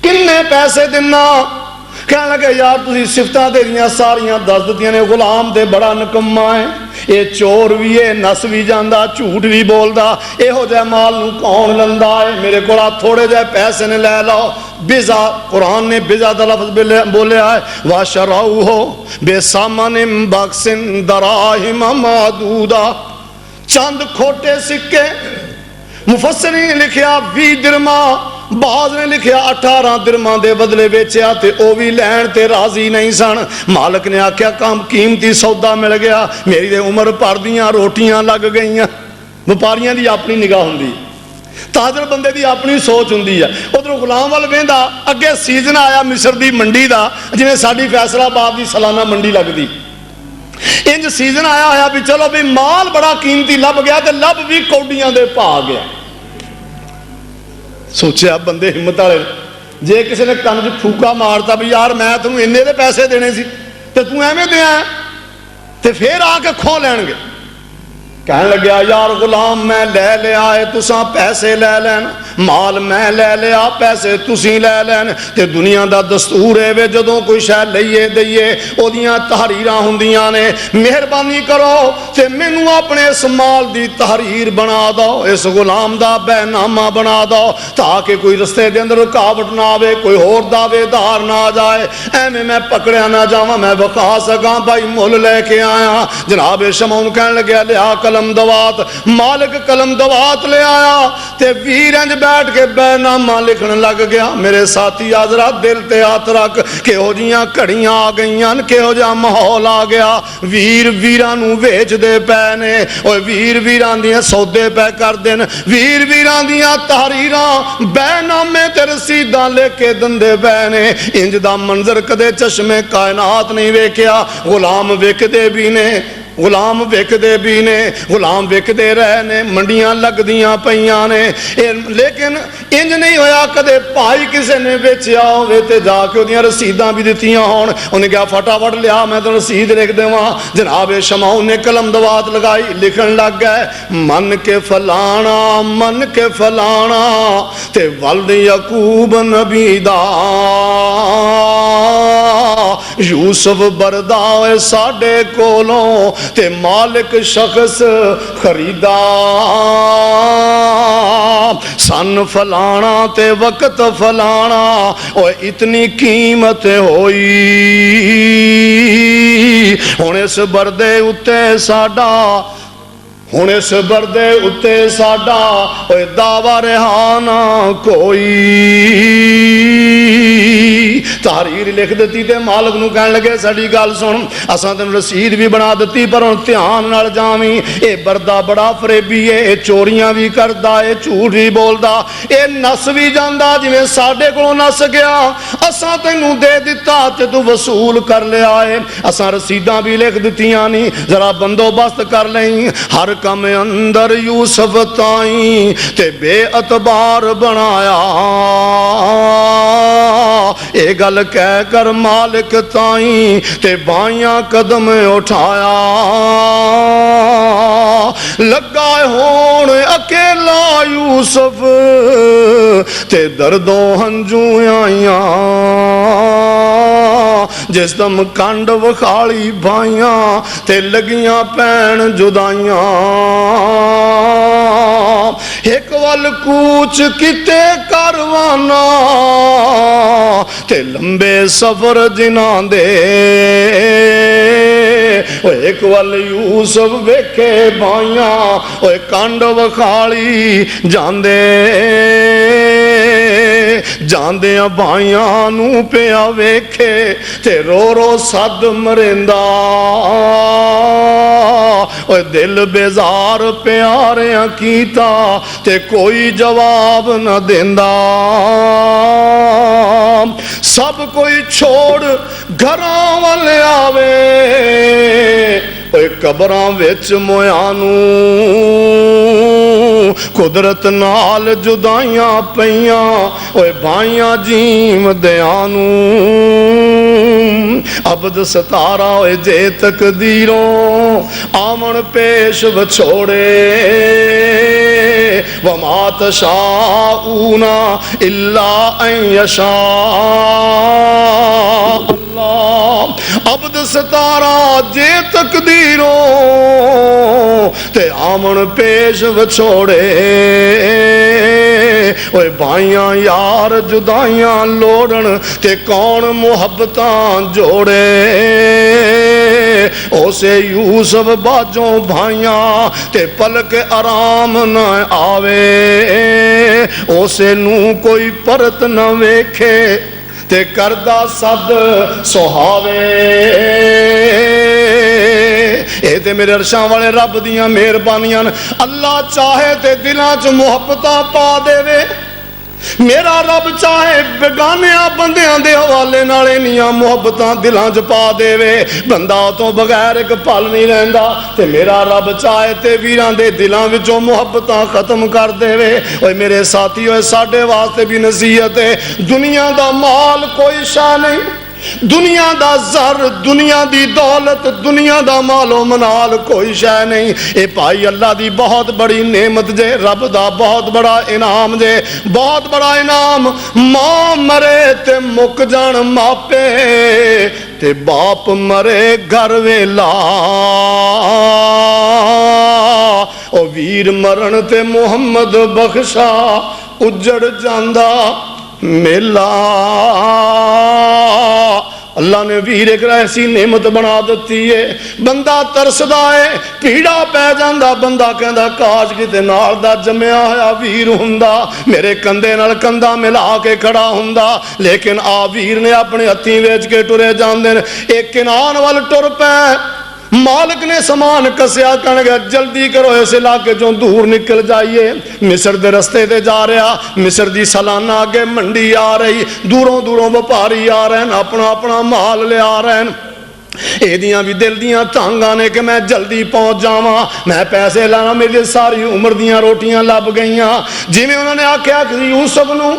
किन्ने पैसे दिना। कहने लगे यार तुसी सिफतां तेरियां सारियां दस दित्तियां ने, गुलाम ते बड़ा निकम्मा है, ये चोर भी है, नस भी जांदा, झूठ भी बोलदा, इहो जिहा माल नूं कौन लंदा है। मेरे कोल थोड़े जिहे पैसे ने, लै लो। बिज़ा, कुरान ने बिज़ा दा लफ्ज़ बोलिया है, वशराऊहु बेसमनिन बख्सिन दराहिम मादूदा, चंद खोटे सिक्के। मुफस्सिरीन ने लिखिया 20 दिरहमां, बाज ने लिखिया 18 दिरहमां दे बदले बेचिया, ते ओ भी लैण ते राजी नहीं सन। मालिक ने आख्या काम कीमती सौदा मिल गया, मेरी ते उम्र भर दियां रोटियां लग गईयां। व्यापारियां दी अपनी निगाह हुंदी, ताजर बंदे दी अपनी सोच हुंदी है। उधरों गुलाम वाल वेंदा, अगे सीजन आया मिस्र दी मंडी दा, जिवें साडी फैसलाबाद दी सालाना मंडी लगदी, इंज सीजन आया होया भी चलो भी माल बड़ा कीमती लभ गया, ते लभ भी कौडियां दे पा गया। सोचा बंदे हिम्मत वाले, जे किसी ने कन च फूका मारता भी यार मैं तेनों इन्ने दे पैसे देने सी ते तू एवें दिया, ते फिर आके खो लैणगे। कहने लग्या यार गुलाम मैं ले लिया है, तुसां पैसे ले लैन, माल मैं ले लिया, पैसे तुसीं ले लैन। ते दुनिया दा दस्तूर है वे जदों कोई शै लईए दईए ओदियां तहरीरां हुंदियां ने, मेहरबानी करो ते मैनू अपने इस माल दी तहरीर बना दो, इस गुलाम दा बैनामा बना दो, ताकि कोई रस्ते दे अंदर रुकावट ना आवे, कोई होर दावेदार ना आ जाए, एवें मैं पकड़िया ना जावां, मैं विखा सकां भाई मुल लेके आया। जनाब शमौन कहण लग्या लिया कलम दवात। मालिक कलम दवात ले आया ते वीर इंज बैठ के बैनामा लिखन लग गया। मेरे साथी आजरा दिल ते हाथ रख, किहो जियां घड़ियां आ गईयां, किहो जिहा माहौल आ गया। वीर वीरां नूं वेचदे पै ने, ओए वीर वीरां दियां सौदे पै करदे न, वीर वीरां दियां तहरीरां बैनामे ते रसीदां लेके दंदे पै ने। इंज दा मंजर कदे चश्मे कायनात नहीं वेख्या। गुलाम विकदे भी ने, गुलाम विकदे भी ने, गुलाम विकदे रहे ने, मंडियां लगदियां पईयां ने। लेकिन इंज नहीं होया कदे भाई किसी ने बेचिया होवे ते जाके ओदियां रसीदां भी दित्तियां होण। उन्हें कहा फटाफट लिया मैं तो रसीद लिख देवां। जनाब शमाऊ ने कलम दवात लगाई, लिखन लग गए मन के फलाना, मन के फलाना ते वल्द यकूब नबी दा यूसुफ बरदा होए साडे कोलों ते मालिक शख्स खरीदा। सन फलाना ते वक्त फलाना ओए इतनी कीमत होई। हुण इस बरदे उत्ते साडा, हुण इस बरदे उत्ते साडा ओए दावा रिहाना कोई। तहरीर लिख दी ते मालिक नूं कहण लगे साडी गल सुन, असां तैनूं रसीद भी बना दी पर हुण ध्यान नाल जावीं। ये बरदा बड़ा फरेबी है, ये चोरियां भी करदा, ये झूठ भी बोलदा, ये नस भी जांदा जिवें साडे कोलों नस गया। असां तैनूं दे दिता ते तू वसूल कर लिया है। असां रसीदां भी लिख दित्तियां नी, जरा बंदोबस्त कर लई। हर कम अंदर यूसुफ ताई ते बेअतबार बनाया। ये गल कह कर मालिक ताई ते बाइयां कदम उठाया। लगा होण अकेला यूसुफ ते दर्दों हंजू आइया। जिस दम कंड वखाली भाइयां ते लगियां पैण जुदाइयां। एक वल कूच किते करवाना ते लंबे सफर जिन्हां दे। एक वल यूसुफ वेखे भाइयां ओए कंड वखाली जांदे। जांदियां भाइयां नूं पिया वेखे ते रो रो सद मरेंदा। ओए दिल बेजार प्यारियां कीता ते कोई जवाब न देंदा। सब कोई छोड़ घरां वल आवे ओए कबरां विच मोयां नूं कुदरत नाल जुदाइयां पईयां ओए भाइयां जीम दियां नूं। अबद सतारा ओए जे तकदीरों आमन पेश वछोड़े। वमा तशाऊना इल्ला अन यशा अल्लाह। अबद सतारा जे तकदीरों ते आमन पेश वछोड़े। ओए भाइयां यार जुदाइयां लोड़न ते कौन मुहब्बतां जोड़े। ओसे यूसुफ बाजों भाइयां ते पलक आराम न आवे। ओसे नू कोई परत न वेखे ते करदा सद सुहावे। ये ते मेरे अरशां वाले रब दियां मेहरबानियां। अल्लाह चाहे ते दिलां च मुहब्बतां पा देवे। मेरा रब चाहे बेगानिया बंदियां दे हवाले नाल इन्नियां मुहब्बतां दिलां च पा देवे, बंदा तो बगैर एक पल नहीं रहिंदा। ते मेरा रब चाहे ते वीरां दे दिलां विचों मुहब्बतां खत्म कर देवे। ओए मेरे साथी ओए साडे वास्ते भी नसीहत है, दुनिया दा माल कोई शै नहीं, दुनिया दा ज़र, दुनिया दी दौलत, दुनिया दा मालो मनाल कोई शै नहीं। ये भाई अल्लाह दी बहुत बड़ी नेमत जे, रब दा बहुत बड़ा इनाम जे, बहुत बड़ा इनाम। मां मरे ते मुक जान मापे ते बाप मरे घर वेला। ओ वीर मरण ते मुहम्मद बख्शा उजड़ जांदा मेला। अल्लाह ने वीर एक ऐसी नेमत बना दी है, बंदा तरसदा है, पीड़ा पै जांदा, बंदा कहंदा काश किते नाल दा जम्मिया होया वीर हुंदा, मेरे कंधे नाल कंधा मिला के खड़ा हुंदा। लेकिन आ वीर ने अपने हत्थीं वेच के टुरे जांदे ने। एक किनान वाल टुर पै, मालिक ने समान कसिया, कह गया जल्दी करो इस इलाके चों दूर निकल जाइए। मिस्र के रस्ते ते जा रहा, मिस्र की सालाना अगे मंडी आ रही, दूरों दूरों व्यापारी आ रहे हैं, अपना अपना माल ले आ रहे हैं। एदियां भी दिल दियां तांगां ने कि मैं जल्दी पहुंच जावां, मैं पैसे लाना, मेरी सारी उम्र दियां रोटियां लभ गईयां। जिवें उन्होंने आख्या कि यूसुफ नूं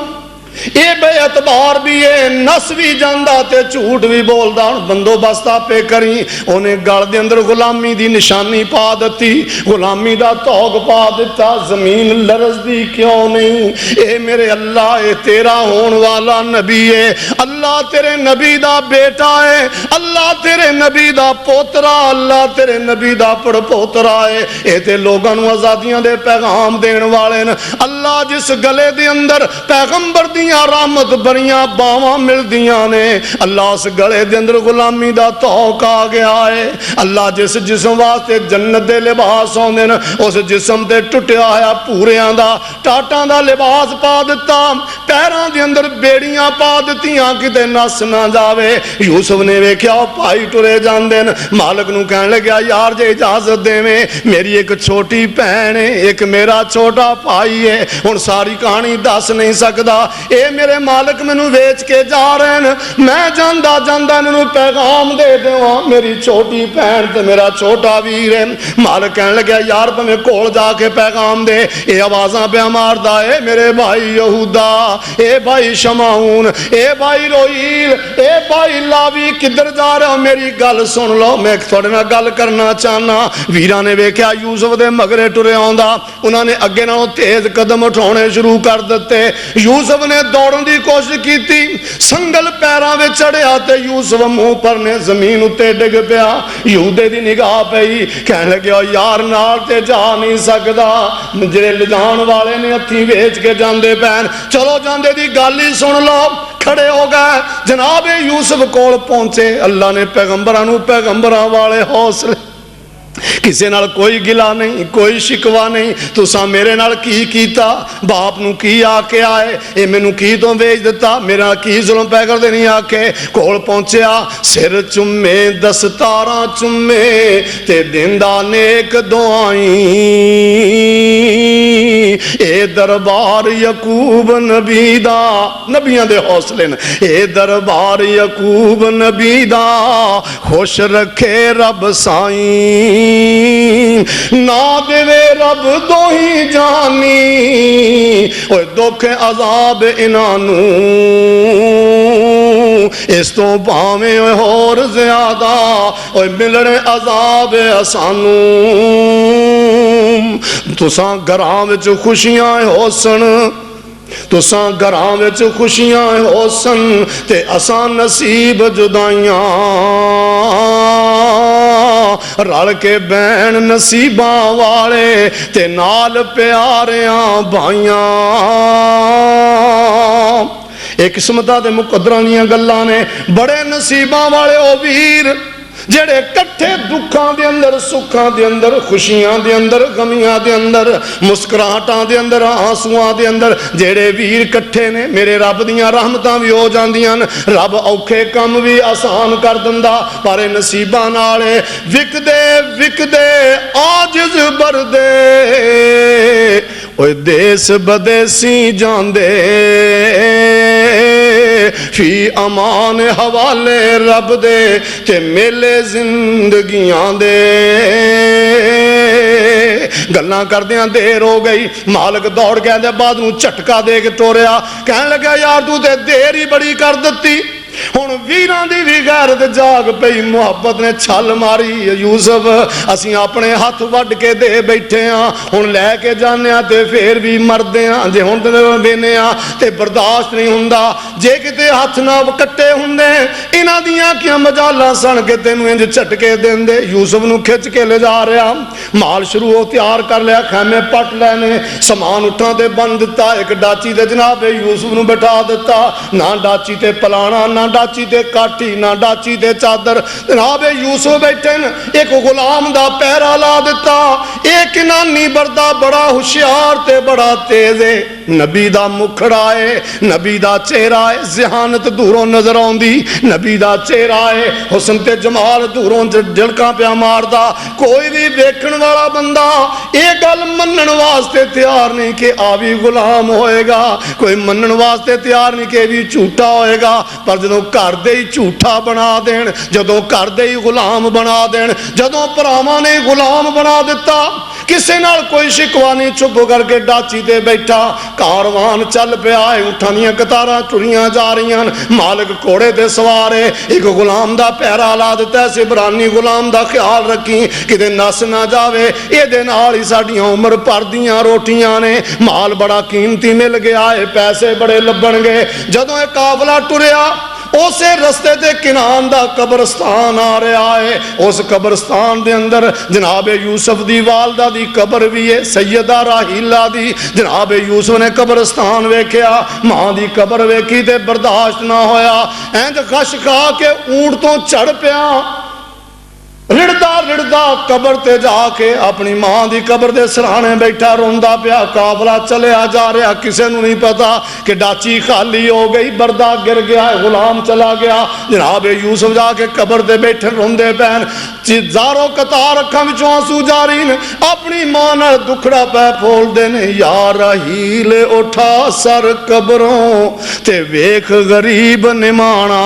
ये बेअतबार भी है, नस भी जांदा ते झूठ भी बोलदा, हुण बंदोबस्त आपे करी। उन्हें गल दे अंदर गुलामी दी निशानी पा दी, गुलामी दा तौग पा दिता। जमीन लरजदी क्यों नहीं? ए मेरे अल्लाह, ए तेरा होने वाला नबी है, अल्लाह तेरे नबी दा बेटा है, अल्लाह तेरे नबी दा पोतरा, अल्लाह तेरे नबी दा पड़पोतरा है। ये ते लोगों नूं आजादियां दे पैगाम देण वाले ने। अल्लाह जिस गले दे अंदर पैगंबर दी रहमत भरियां बावां मिलदियां ने, अल्लाह उस गले दे अंदर गुलामी दा तौक आ गया है। अल्लाह जिस जिस्म वास्ते जन्नत दे लिबास आउंदे ने, उस जिस्म ते टुटिया होया पूरियां दा टाटां दा लिबास पा दिता, पैरां दे अंदर बेड़ियां पा दित्तियां किते नस ना जावे। यूसुफ ने वेख्या भाई टुरे जांदे ने, मालिक नूं कहण लग्या यार जे इजाजत देवें, मेरी एक छोटी भैन है, एक मेरा छोटा भाई है, हुण सारी कहानी दस नहीं सकदा। ये मेरे मालिक मैनू वेच के जा रहे हैं, मैं जांदा जांदा इन्होंने पैगाम दे देवां, मेरी छोटी भैन ते मेरा छोटा वीर है। मालिक कहन लग्या यार भावें कोल जाके पैगाम दे। ये आवाज़ां पिया मारदा है, मेरे भाई यहूदा, ए भाई शमाऊन, ए भाई रोहील, ए भाई लावी, किधर जा रहे हो? मेरी गल सुन लो, मैं थोड़े नाल गल करना चाहना। वीरां ने वेख्या यूसुफ दे मगरे टुरे आउंदा, उन्होंने अगे नालों तेज कदम उठाने शुरू कर दिते। यूसुफ ने दौड़न की कोशिश की, संगल पैरों में चढ़िया तो यूसुफ मुंह पर ने जमीन उत्ते डिग पिया। यहूदे की निगाह पई, कहने लगे यार नाल ते जा नहीं सकता, जेड़े लिजाण वाले ने हथी वेच के जांदे पैन, चलो जांदे दी गल ही सुन लो। खड़े हो गए, जनाब यूसुफ कोल पहुंचे। अल्लाह ने पैगंबरां नूं पैगंबरां वाले हौसले, किसी नाल कोई गिला नहीं, कोई शिकवा नहीं। तुसा मेरे नाल की कीता, बाप नूं की आके आए, ये मैनू की तो भेज दिता, मेरा की जुल्म पै करदे नहीं आके। कोल पहुंचया, सिर चुम्मे दस्तारां चुम्मे ते दिंदा नेक दुआई, ए दरबार यकूब नबी दा, नबियां दे हौसले ने, ए दरबार यकूब नबी दा, खुश रखे रब साईं, ना देवे रब दो ही जानी, ओए दुख अजाब इनानू, इस तो भावें होर ज्यादा, ओए मिलने अजाब असानू। तुसां घरां विच खुशियां होसन, तुसां घरां विच खुशियां होसन, ते असां नसीब जुदाइयां, रल के बैन नसीबां वाले ते नाल प्यारियां भाइयां। एक किस्मतां ते मुकद्दरां दीयां गल्लां ने, बड़े नसीबां वाले ओ वीर जेड़े कट्ठे दुखां दे अंदर, सुखां दे अंदर, खुशियां दे अंदर, गमियां दे अंदर, मुस्कुराहटां दे अंदर, आंसुआं दे अंदर जेड़े वीर कट्ठे ने, मेरे रब दियां रहमतां भी हो जांदियां न। रब औखे कम भी आसान कर दिंदा, पर नसीबां नाल विकदे विकदे आजिज़ बरदे, ओए देस बदेसी जांदे, फी अमान हवाले रब दे, ते मेले जिंदगियां दे। गल्लां करदियां देर हो गई, मालिक दौड़ गया, बाद नूं झटका दे के टोरिया, कहन लगा यार तू ते देर ही बड़ी कर दित्ती। हुण वीरां दी भी गैरत जाग पई, मुहब्बत ने छल मारी, यूसुफ असीं अपने हथ वड्ड के दे बैठे हाँ, हुण लैके जाने ते फिर भी मरदे हाँ, जे हुण देने ते बर्दाश्त नहीं हुंदा। जे किते हथ ना कट्टे हुंदे, इन्हां दियां क्या मजालां सन के तैनूं इंज झटके देंदे। यूसुफ नूं खिच के ले जा रहा, माल शुरू हो तैयार कर लिया, खैमे पट लैने, समान उठां ते बन दिता, एक डाची ते जनाब यूसुफ नूं बिठा दिता, ना डाची ते पलाना ना ना डाची ते काठी ना डाची ते चादर। जनाब यूसुफ बैठे न, एक गुलाम दा पैरा ला दिता। एक किनानी बरदा बड़ा होशियार ते बड़ा तेज है, नबी दा मुखड़ा है, नबी दा चेहरा है, ज़हानत दूरों नजर आउंदी, नबी दा चेहरा है, हुस्न ते जमाल दूरों झलका पिया मारदा। कोई भी देखण वाला बंदा ये गल मनण वास्ते तैयार नहीं कि आ भी गुलाम होएगा, कोई मनण वास्ते तैयार नहीं कि भी झूठा होएगा। पर जदों घर दे ही झूठा बना देण, जदों घर दे ही गुलाम बना देण, जदों भरावां ने गुलाम बना दिता, किसे नाल कोई शिकवा नहीं, चुप करके डाची ते बैठा। कारवान चल पिया है, ऊंटां दीयां कतारां टुरियां जा रहीआं, मालिक घोड़े ते सवार है, एक गुलाम दा पैरा ला दिता। इस इब्रानी गुलाम दा ख्याल रखी किते नस ना जावे, इहदे नाल ही साडियां उम्र भर दियां रोटियां ने। माल बड़ा कीमती मिल गया है, पैसे बड़े लभणगे। जदों यह काफला टुरिया, उसे रस्ते ते किनान दा कब्रस्तान आ रहा है। उस कब्रस्तान दे अंदर जनाब यूसुफ दी वालदा दी कब्र भी है, सैयदा राहीला दी। जनाब यूसुफ ने कब्रस्तान वेख्या, मां दी कब्र वेखी ते बर्दाश्त ना होया, इंज कश खा के ऊंट तो चढ़ पिया, रिड़दा रिड़दा कब्र ते जाके अपनी मां दी कब्र दे सराहने बैठा रोंदा पिया। काफला चलिया जा रहा, किसे नूं नहीं पता कि डाची खाली हो गई, बरदा गिर गया, गुलाम चला गया। जनाब यूसुफ जाके कब्र दे बैठे रोंदे पैन, जारो कतार अखां विचों आंसू जारी ने, अपनी मां नाल दुखड़ा पै फोलदे ने। या रहील उठा सर कब्रों ते वेख गरीब निमाणा,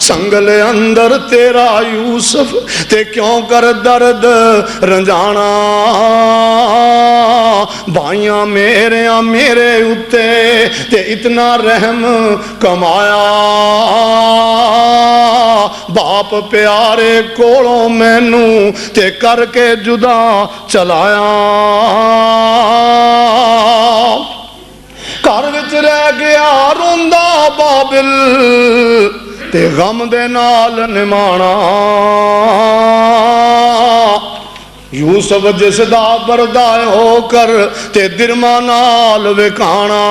संगल अंदर तेरा यूसुफ ते क्यों कर दर्द रंजाना। भाइयां मेरे उत्ते ते इतना रहम कमाया, बाप प्यारे कोलों मैनू ते करके जुदा चलाया। घर विच रह गया रोंदा बाबिल ते गम दे नाल निमाणा। यूसुफ जिसदा बरदाए होकर ते दिरमा नाल विखाणा।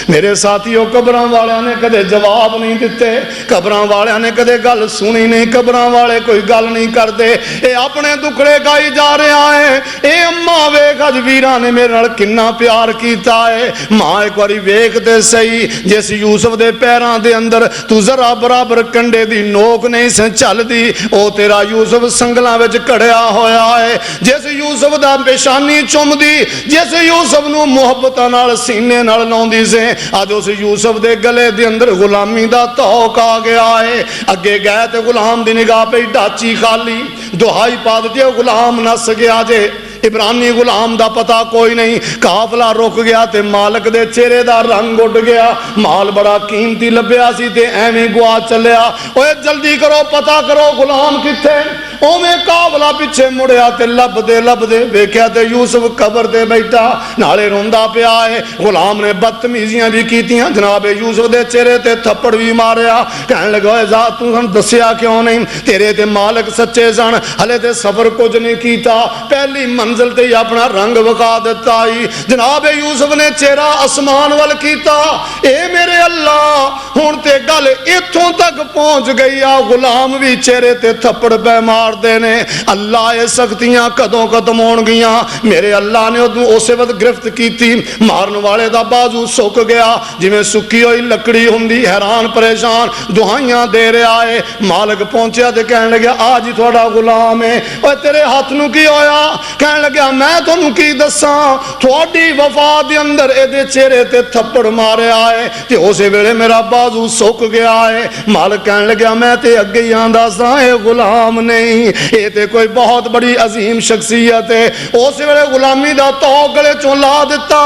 मेरे साथियों, कब्रां वालियां ने कदे जवाब नहीं दिते, कब्रां वालियां ने कदे गल सुनी नहीं, कब्रां वाले कोई गल नहीं करते। ये अपने दुखड़े गाई जा रहा है। ए अम्मा वेख अज वीरां ने मेरे नाल किन्ना प्यार कीता है। मां एक बारी वेख ते सही, जिस यूसुफ दे पैरां दे अंदर तू जरा बराबर कंडे दी नोक नहीं से चलदी, ओ तेरा यूसुफ संगलां विच कड़िया होया है। जिस यूसुफ दा पेशानी चुमदी, जिस यूसुफ नूं मुहब्बतां नाल सीने नाल लाउंदी से, अज उस यूसुफ दे गले दे अंदर गुलामी दा तौक आ गया है। अगे गए ते गुलाम दी निगाह पे डाची खाली, दुहाई पा दी, गुलाम नस गया जे। इब्रानी गुलाम दा पता कोई नहीं। काफला रुक गया ते मालिक दे चेहरे दा रंग उड़ गया। माल बड़ा कीमती लभ्या सी ते एवें गुआ चलिया। ओए जल्दी करो, पता करो गुलाम किथे। ओवें काफला पिछे मुड़िया ते लभदे लभदे वेख्या ते यूसुफ कब्र ते बैठा नाले रोंदा पिया है। गुलाम ने बदतमीजियां भी कीतियां, जनाब यूसुफ दे चेहरे ते थप्पड़ भी मारिया। कहने लगा जा तू हम दसिया क्यों नहीं, तेरे ते मालिक सच्चे सन, हले ते सफर कुछ नहीं कीता, पहली मंजिल ते ही अपना रंग विखा दिता ही। जनाब यूसुफ ने चेहरा आसमान वल कीता, ए मेरे अल्लाह हुण ते गल इथों तक पहुंच गई आ, गुलाम भी चेहरे ते थप्पड़ पै मारदे ने। अल्लाह ये सख्तियां कदों खत्म होण गियां। मेरे अल्लाह ने उदों उसे वक्त गिरफ्त कीती, मारन वाले दा बाजू सुक गया जिवें सुकी हुई लकड़ी हुंदी। हैरान परेशान दुहाइयां दे रहा है। मालिक पहुंचा ते कहण लग्या आ जी तुहाडा गुलाम है। ओए तेरे हाथ नूं की होया? कहण लग्या मैं तुहानूं की दसां, तुहाडी वफा दे अंदर इहदे चेहरे ते थप्पड़ मारिया है ते उस वेले मेरा बाजू सुक गया है। मालिक कहण लग्या मैं ते अगे ही आंदा सां, ये गुलाम नहीं, ये ते कोई बहुत बड़ी अजीम शख्सियत है। उस वेले गुलामी दा तौक गले चों ला दिता,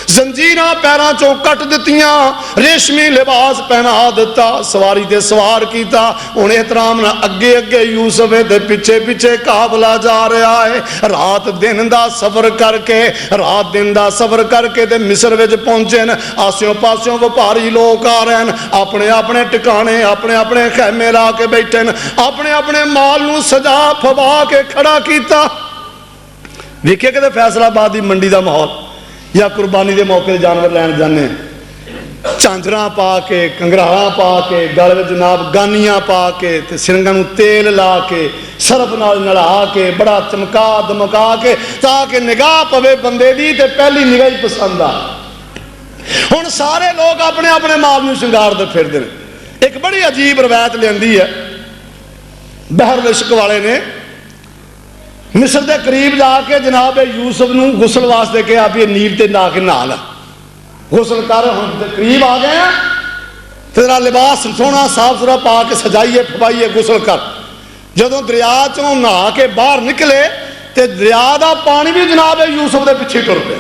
जंजीरां पैरां चों कट दित्तियां, रेशमी लिबास पहना दिता, सवारी ते सवार कीता। हुण एहतराम नाल अगे अगे यूसुफ दे पिछे पिछे काफला जा रहा है। रात दिन दा सफर करके, रात दिन दा सफर करके ते मिस्र विच पहुंचे न। आसियों पासियों व्यापारी लोग आ रहे हैं, अपने अपने टिकाने अपने अपने खैमे ला के बैठे न, अपने अपने माल नूं सजा फवा के खड़ा कीता। वेखिए किते फैसलाबाद दी मंडी दा माहौल, या कुर्बानी के मौके जानवर लैन जाने, झांझरां पा के, कंगराहां पा के, गल में जनाब गानियां पा के, ते सिरंगां नूं तेल ला के, सरफ नाल नला के, बड़ा चमका दमका के, ताकि निगाह पवे बंदे दी ते पहली निगाह ही पसंद आ। हुण सारे लोग अपने अपने माल नूं श्रंगारदे फिरदे ने। एक बड़ी अजीब रवायत लियांदी है, बहर इश्क वाले ने मिस्र के करीब जाके जनाब यूसुफ नूं गुसल वास्ते कहा भी नील ते ना के नहा ला, गुसल कर, हम करीब आ गए हैं, तेरा लिबास सोहना साफ सुथरा पा के सजाइए फवाइए, गुसल कर। जदों दरिया चों नहा के बाहर निकले तो दरिया का पानी भी जनाब यूसुफ के पिछे टुर पे।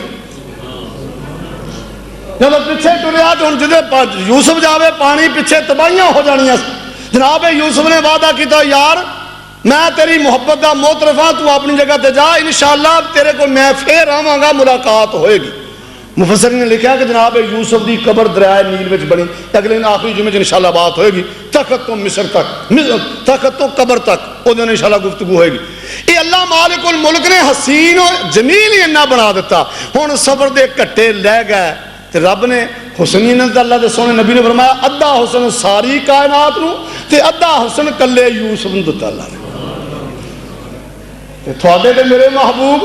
जब पिछे टुरिया तो हम जिदे यूसुफ जावे पानी पिछे तबाहियां हो जानियां। जनाब यूसुफ ने वादा किया, यार मैं तेरी मुहब्बत का मोतरफ हाँ, तू अपनी जगह ते जा, इंशाअल्लाह तेरे को मैं फिर आवांगा, मुलाकात होएगी। मुफस्सिर ने लिखा कि जनाब यूसुफ की कबर दरिया नील में बनी, अगले दिन आखिरी जुमे इंशाअल्लाह बात होएगी, तखत तो मिस्र तक, तखत तो कबर तक उस दिन इंशाअल्लाह गुफ्तगू होएगी। ये अल्लाह मालिकुल मुल्क ने हसीन जमील ही इन्ना बना दिता। हुण सबर दे घट्टे लै गए ते रब ने हुसनी ने अल्लाह दे सोहने नबी ने फरमाया, अद्धा हुसन सारी कायनात नूं ते अद्धा हुसन कल्ले यूसुफ नूं दिता अल्लाह ने। ते तुहाडे ते मेरे महबूब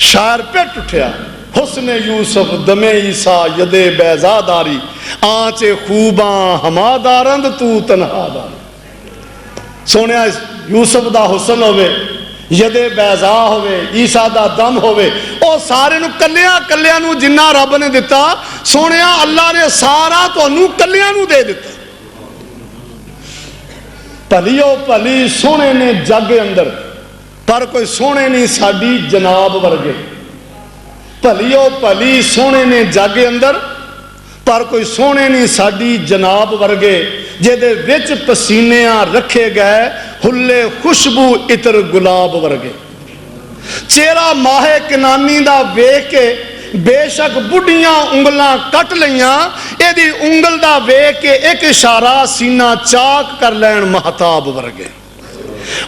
शायर पिट उठिया, हुस्ने यूसुफ दमे ईसा यदे बैजादारी, आंचे खूबा हमादारंद तू तनहादार। सोने यूसुफ दा हुसन होवे, यदे बैजा होवे, ईसा दा दम होवे, ओ सारे नू कल्लियां कल्लियां नू जिन्ना रब ने दिता, सोने अल्लाह ने सारा तुहानू कल्लियां नू दे दिता। भलियो भली सोने ने जग अंदर, पर कोई सोने नहीं साडी जनाब वर्गे। भलियो भली सोने ने जग अंदर, पर कोई सोने नहीं साडी जनाब वर्गे, जिहदे विच पसीनियां रखे गए हुल्ले खुशबू इतर गुलाब वर्गे। चेहरा माहे किनानी दा वेख के बेशक बुढ़ियां उंगलां कट लईयां, एदी उंगल दा वेख के एक इशारा सीना चाक कर लैन महताब वर्गे।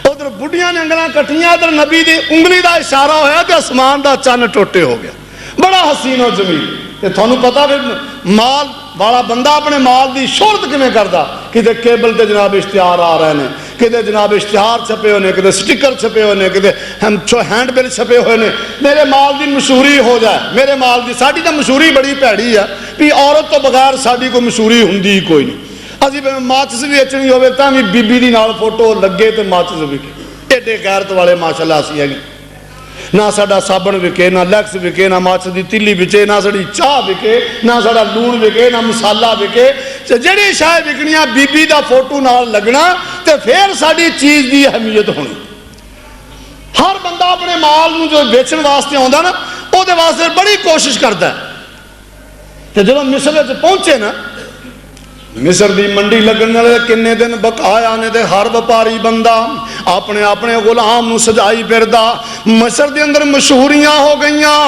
उधर बुढ़िया ने अंगल कट्टियां, इधर नबी की उंगली का इशारा होया तो आसमान का चन्न टोटे हो गया। बड़ा हसीनो जमील। थानू पता फिर माल वाला बंदा अपने माल की शोहरत किवें करदा, किते केबल ते जनाब इश्तिहार आ रहे हैं, किते जनाब इश्तिहार छपे हुए हैं, किते स्टिकर छपे हुए हैं, किते हैंड बिल छपे हुए हैं, मेरे माल की मशहूरी हो जाए, मेरे माल की। साडी तो मशहूरी बड़ी भैड़ी है भी औरत तो बगैर साडी कोई मशहूरी हुंदी ही कोई नहीं। असी माचिस भी बेचनी हो भी बीबी दी नाल फोटो लगे तो माचिस विके। एडे गैरत वाले माशाअल्लाह असी है। ना साडा साबण विके, ना लैक्स विके, ना माचिस की तिली विके, ना साडी चाह विके, ना साडा लूण विके, ना मसाला विके। जिहड़ी शाय विकनिया बीबी का फोटो नाल लगना तो फिर साडी चीज़ की अहमियत होनी। हर बंदा अपने माल नूं जो बेचण वास्ते आउंदा ना, उहदे वास्ते बड़ी कोशिश करता है। तो जब मिस्र पहुंचे ना, मिस्र की मंडी लगने वाले किन्ने दिन बकाया आने ते हर व्यापारी बंदा अपने अपने गुलाम नूं सजाई फिरदा। मिस्र के अंदर मशहूरियां हो गईयां।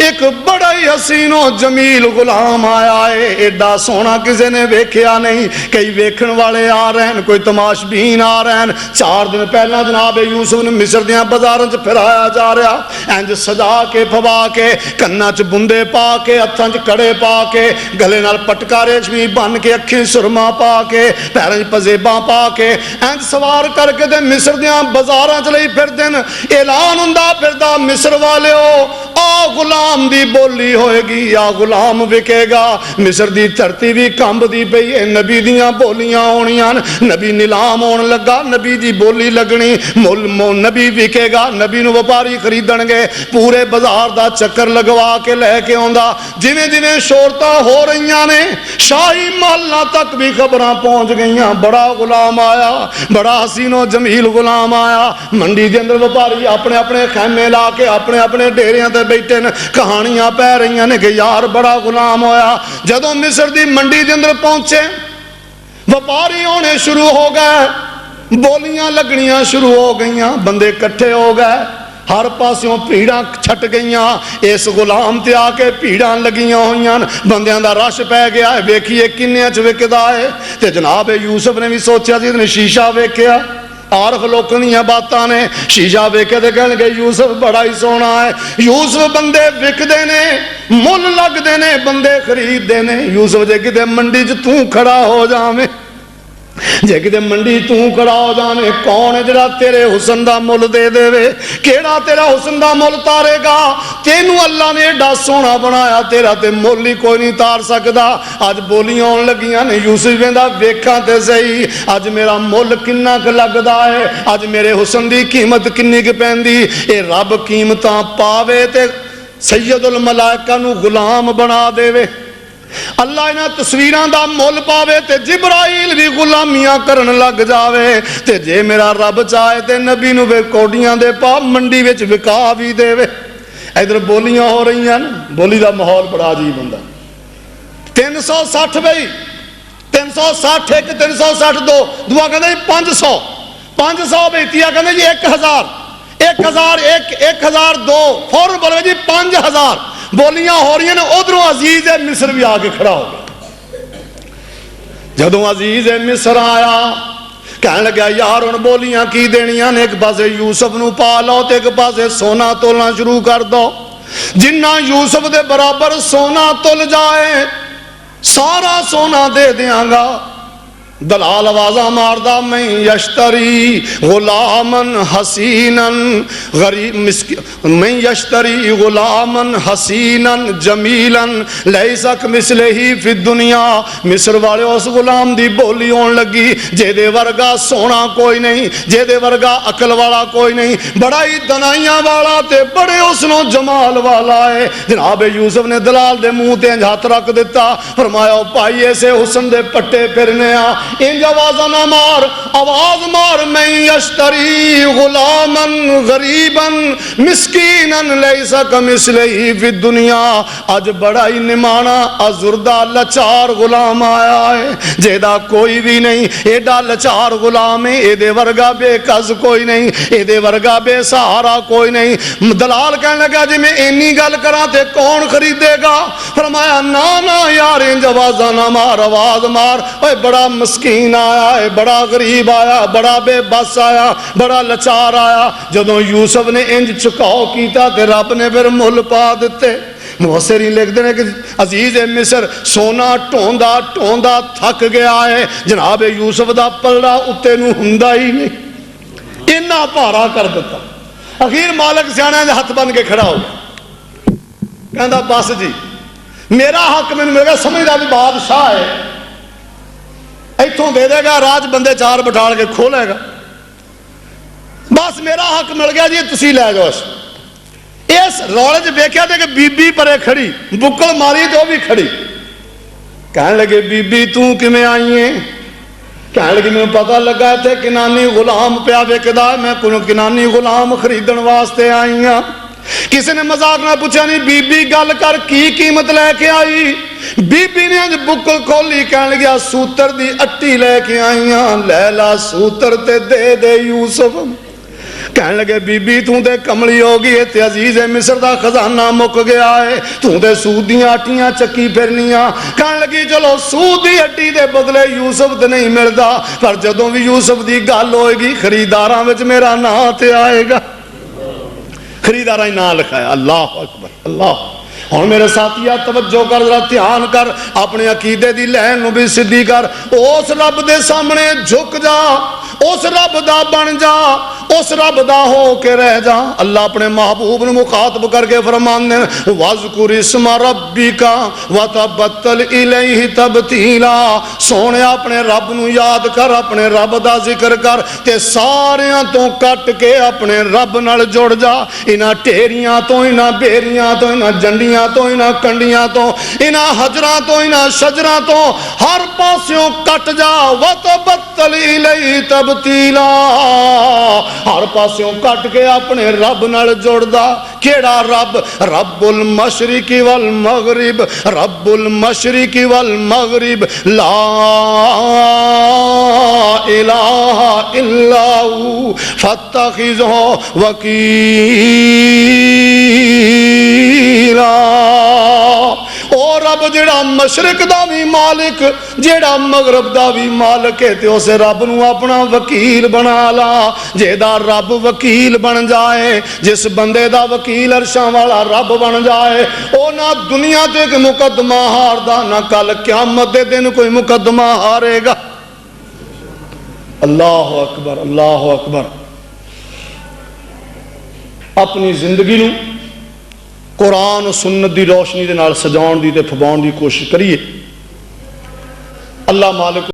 एक बड़ा ही हसीनो जमील गुलाम आया है, एडा सोहना किसी ने वेख्या नहीं। कई वेखण वाले आ रहे हैं, कोई तमाशबीन आ रहे हैं। 4 दिन पहला जनाब यूसुफ ने मिस्र दियां बाजारां च फिराया जा रहा, इंज सजा के फवा के, कन्ना च बुंदे पा के, हत्थां च कड़े पा के, गले नाल पटका रेशमी बन के, अखी सुरमा पा के, पैरों च पजेबां पा के, इंज सवार करके ते मिस्र दियां बाजारां च लई फिरदे न। ऐलान हुंदा फिरदा, मिस्र वालिओ आ गुलाम दी बोली होएगी, आ गुलाम विकेगा। मिस्र दी धरती भी कंबदी पई है, नबी दियां बोलियां होणियां, नबी नीलाम होण लगा, नबी दी बोली लगनी, नबी विकेगा, नबी नूं व्यापारी खरीदणगे। पूरे बाजार दा चक्कर लगवा के लैके आउंदा। जिवें जिवें शोहरतां हो रहीआं ने, शाही महलां तक भी खबरां पहुंच गईयां, बड़ा गुलाम आया, बड़ा हसीनो जमील गुलाम आया। मंडी के अंदर व्यापारी अपने अपने खैमे ला के अपने अपने डेरियां ते बैठे न। कहानियां पै रही ने कि यार बड़ा गुलाम होया। जदों मिस्र की मंडी के अंदर पहुंचे, व्यापारी होने शुरू हो गए, बोलियां लगनियां शुरू हो गई, बंदे इकट्ठे हो गए, हर पासों भीड़ां छट गईयां। इस गुलाम ते आके भीड़ां लगियां होईयां, बंदियां दा रश पै गया है। वेखिए किन्ने च विकदा है। ते जनाब यूसुफ ने भी सोचा जी, इसने शीशा वेख्या, आरफ लोकां दीयां बातां ने। शीशा वेखे ते कहणगे यूसुफ बड़ा ही सोहना है। यूसुफ बंदे विकदे ने, मुल लगदे ने, बंदे खरीददे ने। यूसुफ जे किते मंडी च तू खड़ा हो जावे, जे किते मंडी तू खड़ा हो जाने, कौन है जिहड़ा तेरे हुसन दा मुल दे देवे? केड़ा तेरा हुसन दा मुल तारेगा? तेनू अल्लाह ने एडा सोहना बनाया, तेरा ते मुल ही कोई नहीं तार सकदा। अज बोलियां आउण लगियां ने, यूसुफ कहंदा वेखां ते सही अज मेरा मुल किन्ना क लगदा है, अज मेरे हुसन दी कीमत किन्नी क पैंदी। ए रब कीमतां पावे ते सैयदुल मलाइका नू गुलाम बना देवे। अल्लाह इन्हां तस्वीरां दा मुल पावे ते जिब्राइल भी गुलामियां करन लग जावे। ते जे मेरा रब चाहे ते नबी नूं वे कोडियां दे पा मंडी विच विका भी देवे। इधर बोलियां हो रही हैं, बोली दा माहौल बड़ा अजीब हुंदा। 360 बई 360 एक 360 दो, दुआ कहंदे 500 500 बेतिया कहंदे जी 1000 1000 1002 फौरन बोले जी 5000। बोलियां हो रही ने। उधरों अजीज है मिस्र भी आके खड़ा हो गया। जदों अजीज है मिस्र आया, कह लगा यार हुण बोलियां की देनियां ने, एक पासे यूसुफ नूं पा लो ते एक पासे सोना तोलना शुरू कर दो। जिन्ना यूसुफ दे बराबर सोना तुल जाए सारा सोना दे देंगा। दलाल आवाजा मारदा मैं यश्तरी गुलामन हसीनन गरीब मिस्किन, मैं यश्तरी गुलामन हसीनन जमीलन लैसक मिसले ही फिर दुनिया। मिस्र वाले उस गुलाम दी बोली होन लगी, जेदे वर्गा सोना कोई नहीं, जेदे वर्गा अकल वाला कोई नहीं, बड़ा ही दनाइयां वाला ते बड़े उसनों जमाल वाला है। जनाब यूसुफ ने दलाल दे मुंह ते हथ रख दिता, फरमाया भाई ऐसे हुसन दे पट्टे फिरने आ, इंज आवाज़ ना मार, आवाज मार मैं यश्तरी गुलामन गरीबन मिस्कीनन लैसा कमिसलिही फि दुनिया। अज बड़ा ही निमाना अजुर्दा लाचार गुलाम आया है, जेदा कोई भी नहीं, एडा लाचार गुलाम है, एदे वर्गा बेकस कोई नहीं, एदे वर्गा बेसहारा कोई नहीं। दलाल कहने लगा जी मैं इन्नी गल करा ते कौन खरीदेगा? फरमाया ना ना यार इंज आवाज़ा ना मार, आवाज मार, ओए बड़ा मस्कीन आया है, बड़ा गरीब आया, बड़ा बेबस आया, बड़ा लाचार आया। जदों यूसुफ ने इंज झुकाव किया ते रब ने फिर मुल पा दिते। मुफस्सिरीन लिखते हैं कि अजीज मिस्र सोना ढोंदा ढोंदा थक गया है। जनाब यूसुफ दा पलड़ा उत्ते नूं हुंदा ही नहीं, इन्ना भारा कर दिता। अखीर मालिक सियाणियां दे हथ बन के खड़ा हो गया, कहंदा बस जी मेरा हक मैनूं मिल गया। समझदा भी बादशाह है, इथों दे देगा, राज बंदे चार बिठाल के खोलेगा, बस मेरा हक मिल गया जी, तुसी लै जाओ। इस रौले च वेख्या कि बीबी परे खड़ी, बुक्कल मारी तो भी खड़ी। कहने लगे बीबी तू किवें आई है? कहने लगी मैं पता लगा इत्थे किनानी गुलाम पिया विकदा, मैं कोई किनानी गुलाम खरीदण वास्ते आई हाँ। किसी ने मजाक ना पूछा नहीं, बीबी गल कर की कीमत लैके आई? बीबी ने अज बुक्कल खोली, कह लग्या सूतर दी अट्टी लैके आई हाँ, लै ला सूतर ते दे दे यूसुफ। कह लगे बीबी तू ते कमली हो गई है, अजीज है मिस्र दा खजाना मुक गया है, तू ते सूद दी आटियां चक्की फिरनिया। कह लगी चलो सूद दी अट्टी दे बदले यूसुफ ते नहीं मिलता, पर जदों भी यूसुफ दी गल होएगी खरीदारां विच मेरा नां ते आएगा। खरीदारा ना लिखाया। अल्लाह अकबर, अल्लाह। हुण मेरे साथिया तवज्जो कर, जरा ध्यान कर, अपने अकीदे दी लैन नूं भी सीधी कर। उस रब दे सामने झुक जा, उस रब दा बन जा, उस रब दा हो के रह जा। अल्लाह अपने महबूब नूं मुखातब करके फरमांदे ने वज़कुर इस्मा रब्बिका वतबत्तल इलैहि तबतीला। सोने अपने रब नूं याद कर, अपने रब दा जिक्र कर ते सारियां तो कट के अपने रब नाल जुड़ जा। इन्हां ढेरियां तो, इन्हां बेरियां तो, इन्हां जंडियां तो, इन्हां कंडियां तो, इन्हां हजरां तो, इन्हां शजरां तो हर पास्यों कट जा। वतबत्तल इलैहि तबतीला, हर पास्यों कट के अपने रब नाल जुड़दा। केड़ा रब? रब्बुल मशरिकी वल मगरिब, रब्बुल मशरिकी वल मगरिब ला इलाहा इल्लाहु फत्तखिज़हु वकीला। ओ रब जिहड़ा मशरक दा भी मालिक जेड़ा मगरब दा भी मालिक है, ते उस रब नू अपना वकील बना ला। जेदा रब वकील बन जाए, जिस बंदे दा वकील अरशां वाला रब बन जाए, ओ ना दुनिया ते एक मुकदमा हारदा, ना कल क़यामत दे दिन कोई मुकदमा हारेगा। अल्लाह अकबर, अल्लाह अकबर। अपनी जिंदगी नू कुरान सुन्नत दी रोशनी दे नाल सजाउण दी ते फबाउण दी कोशिश करिए। अल्लाह मालिक